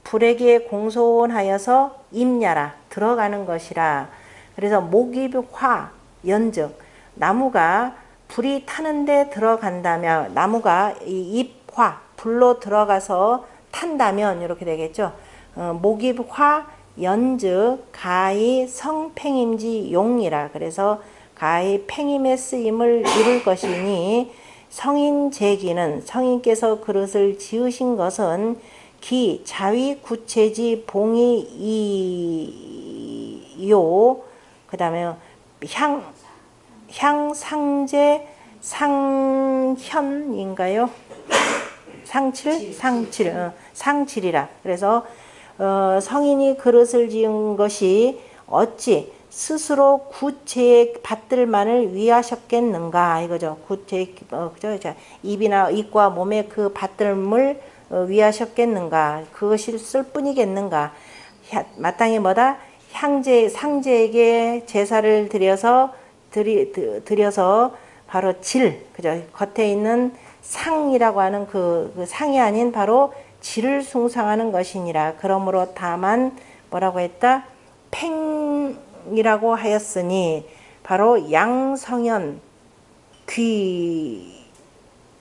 불에게 공손하여서 입냐라 들어가는 것이라. 그래서 목입화 연즉 나무가 불이 타는데 들어간다면 나무가 이 입화 불로 들어가서 탄다면 이렇게 되겠죠. 목입화 연즉 가히 성팽임지 용이라. 그래서 가히 팽임의 쓰임을 이룰 것이니 성인 제기는 성인께서 그릇을 지으신 것은 기 자위 구체지 봉이이요. 그 다음에 향상제 상현인가요? 상칠이라. 그래서 성인이 그릇을 지은 것이 어찌 스스로 구체의 밭들만을 위하셨겠는가 이거죠. 구체 그죠? 입이나 입과 몸의 그 밭들을 위하셨겠는가. 그것이 쓸 뿐이겠는가. 마땅히 뭐다? 상제에게 제사를 드려서 바로 그죠? 겉에 있는 상이라고 하는 그 상이 아닌 바로 질을 숭상하는 것이니라. 그러므로 다만 뭐라고 했다? 팽이라고 하였으니 바로 양성현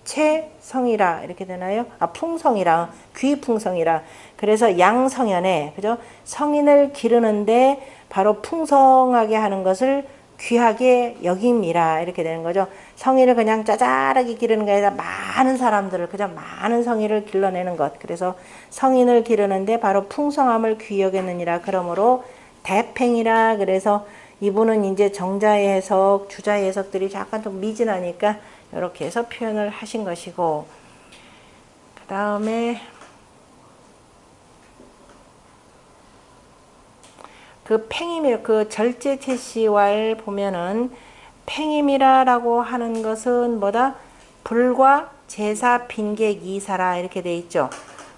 귀체성이라 이렇게 되나요? 풍성이라 귀풍성이라. 그래서 양성현에 그죠? 성인을 기르는데 바로 풍성하게 하는 것을 귀하게 여김이라 이렇게 되는 거죠. 성인을 그냥 짜잘하게 기르는 게 아니라 많은 사람들을 그냥 많은 성인을 길러내는 것. 그래서 성인을 기르는데 바로 풍성함을 귀히 여겼느니라. 그러므로 대팽이라. 그래서 이분은 이제 정자의 해석, 주자의 해석들이 약간 좀 미진하니까 이렇게 해서 표현을 하신 것이고, 그 다음에 그 팽임이 그 절제체시왈 보면은 팽임이라라고 하는 것은 뭐다? 불과 제사 빈객 이사라 이렇게 돼 있죠.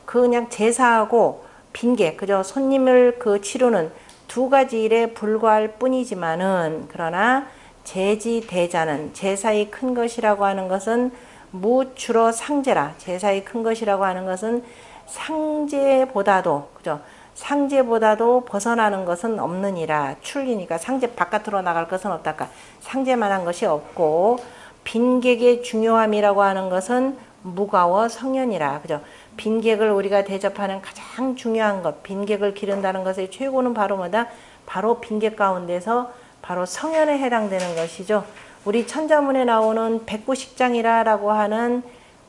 그냥 제사하고 빈객 그죠? 손님을 그 치르는 두 가지 일에 불과할 뿐이지만은 그러나 제지 대자는 제사의 큰 것이라고 하는 것은 무주로 상제라. 제사의 큰 것이라고 하는 것은 상제보다도 그죠? 상제보다도 벗어나는 것은 없느니라. 출리니까 상제 바깥으로 나갈 것은 없다까. 상제만한 것이 없고 빈객의 중요함이라고 하는 것은 무가워 성현이라. 그죠? 빈객을 우리가 대접하는 가장 중요한 것, 빈객을 기른다는 것의 최고는 바로 뭐다? 바로 빈객 가운데서 바로 성현에 해당되는 것이죠. 우리 천자문에 나오는 백구식장이라고 하는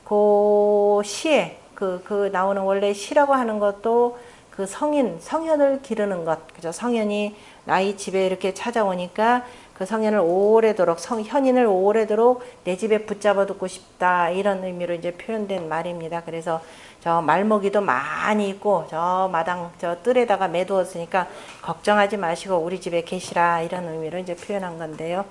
그 시에 그 나오는 원래 시라고 하는 것도 그 성현을 기르는 것, 그죠? 성현이 나의 집에 이렇게 찾아오니까 그 성현을 오래도록, 현인을 오래도록 내 집에 붙잡아 두고 싶다. 이런 의미로 이제 표현된 말입니다. 그래서 저 말먹이도 많이 있고, 저 마당, 저 뜰에다가 매두었으니까 걱정하지 마시고 우리 집에 계시라. 이런 의미로 이제 표현한 건데요.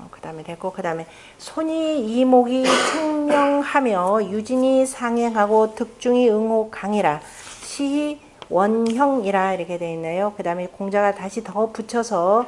그 하면 되고, 그 다음에 손이 이목이 총명하며 유진이 상행하고 득중이 응호 강이라 시 원형이라 이렇게 되어 있네요. 그 다음에 공자가 다시 더 붙여서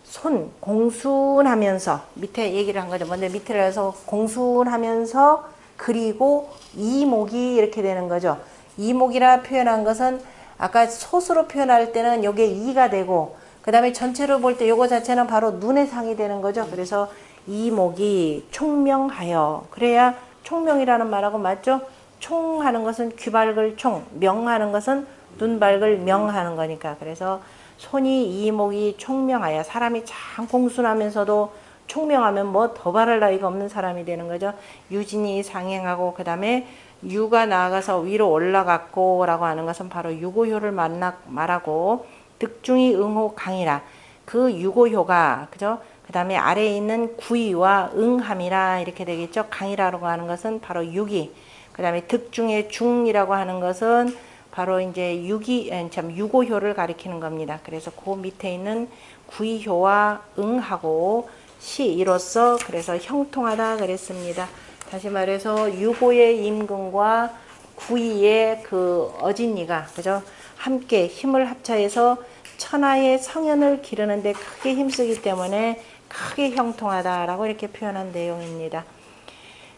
손 공순하면서 밑에 얘기를 한 거죠. 먼저 밑에 해서 공순하면서 그리고 이목이 이렇게 되는 거죠. 이목이라 표현한 것은 아까 소수로 표현할 때는 요게 이가 되고, 그 다음에 전체로 볼 때 요거 자체는 바로 눈의 상이 되는 거죠. 그래서 이목이 총명하여, 그래야 총명이라는 말하고 맞죠? 총하는 것은 귀 밝을 총, 명하는 것은 눈 밝을 명하는 거니까. 그래서 손이 이목이 총명하여, 사람이 참 공순하면서도 총명하면 뭐 더 바랄 나위가 없는 사람이 되는 거죠. 유진이 상행하고, 그 다음에 유가 나아가서 위로 올라갔고 라고 하는 것은 바로 유고효를 말하고, 득중이 응호 강이라 그 유고효가, 그죠? 그 다음에 아래에 있는 구이와 응함이라 이렇게 되겠죠. 강이라고 하는 것은 바로 유기, 그 다음에 득중의 중이라고 하는 것은 바로 이제 유고효를 가리키는 겁니다. 그래서 그 밑에 있는 구이효와 응하고 시 이로써 그래서 형통하다 그랬습니다. 다시 말해서 유고의 임금과 구이의 그 어진이가, 그죠? 함께 힘을 합쳐서 천하의 성현을 기르는데 크게 힘쓰기 때문에 크게 형통하다라고 이렇게 표현한 내용입니다.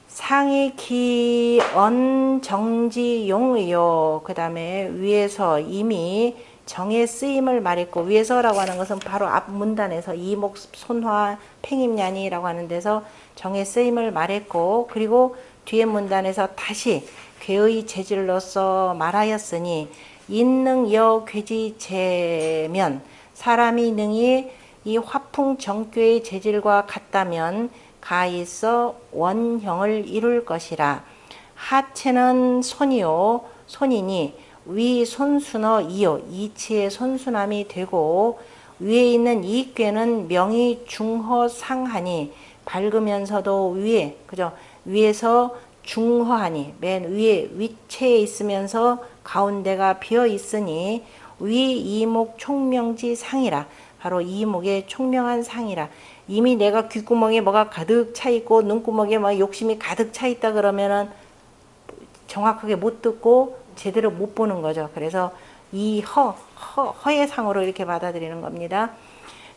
상이 기언 정지 용의요. 그 다음에 위에서 이미 정의 쓰임을 말했고, 위에서라고 하는 것은 바로 앞 문단에서 이목 손화 팽임냐니라고 하는 데서 정의 쓰임을 말했고, 그리고 뒤에 문단에서 다시 괴의 재질로서 말하였으니 인능여 괴지재면, 사람이 능히 이 화풍 정교의 재질과 같다면 가있어 원형을 이룰 것이라. 하체는 손이요 손이니 위 손순어 이요 이치의 손순함이 되고, 위에 있는 이 꾀는 명이 중허상하니 밝으면서도 위에, 그죠? 위에서 중허하니 맨 위에 위체에 있으면서 가운데가 비어 있으니 위 이목 총명지 상이라, 바로 이목의 총명한 상이라. 이미 내가 귓구멍에 뭐가 가득 차 있고 눈구멍에 막 욕심이 가득 차 있다 그러면은 정확하게 못 듣고 제대로 못 보는 거죠. 그래서 이 허의 상으로 이렇게 받아들이는 겁니다.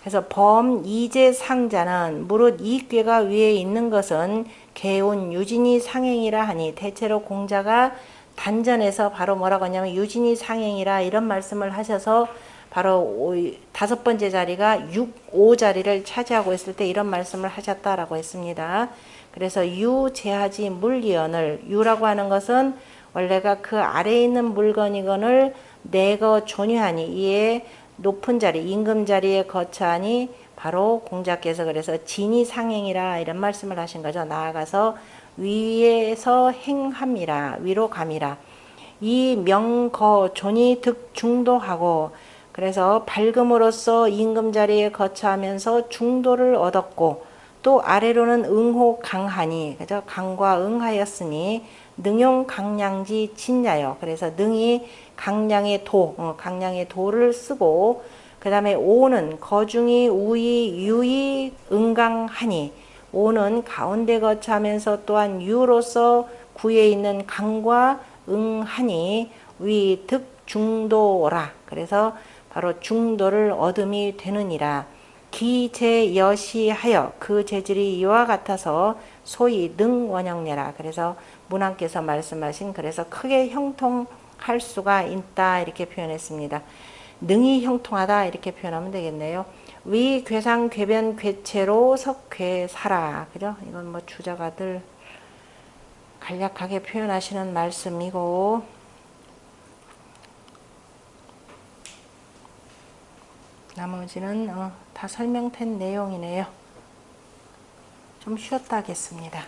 그래서 범이제 상자는 무릇 이 꾀가 위에 있는 것은 개운 유진이 상행이라 하니, 대체로 공자가 단전에서 바로 뭐라고 하냐면 유진이 상행이라 이런 말씀을 하셔서 바로 다섯 번째 자리가 6, 5 자리를 차지하고 있을 때 이런 말씀을 하셨다라고 했습니다. 그래서 유 제하지 물리언을, 유라고 하는 것은 원래가 그 아래에 있는 물건이건을 내거 존유하니, 이에 높은 자리 임금 자리에 거처하니 바로 공자께서 그래서 진이 상행이라 이런 말씀을 하신 거죠. 나아가서 위에서 행함이라, 위로 감이라. 이 명거 존이 득중도하고, 그래서 밝음으로써 임금 자리에 거처하면서 중도를 얻었고, 또 아래로는 응호 강하니, 그죠? 강과 응하였으니 능용 강량지 진야요. 그래서 능이 강량의 강량의 도를 쓰고, 그 다음에 오는 거중이 우이 유이 응강하니, 오는 가운데 거처하면서 또한 유로서 구에 있는 강과 응하니 위 득중도라. 그래서 바로 중도를 얻음이 되느니라. 기재여시하여 그 재질이 이와 같아서 소위 능원형례라. 그래서 문왕께서 말씀하신, 그래서 크게 형통할 수가 있다 이렇게 표현했습니다. 능이 형통하다 이렇게 표현하면 되겠네요. 위 괴상 괴변 괴체로 석괴사라. 그죠? 이건 뭐 주자가들 간략하게 표현하시는 말씀이고, 나머지는 다 설명된 내용이네요. 좀 쉬었다 하겠습니다.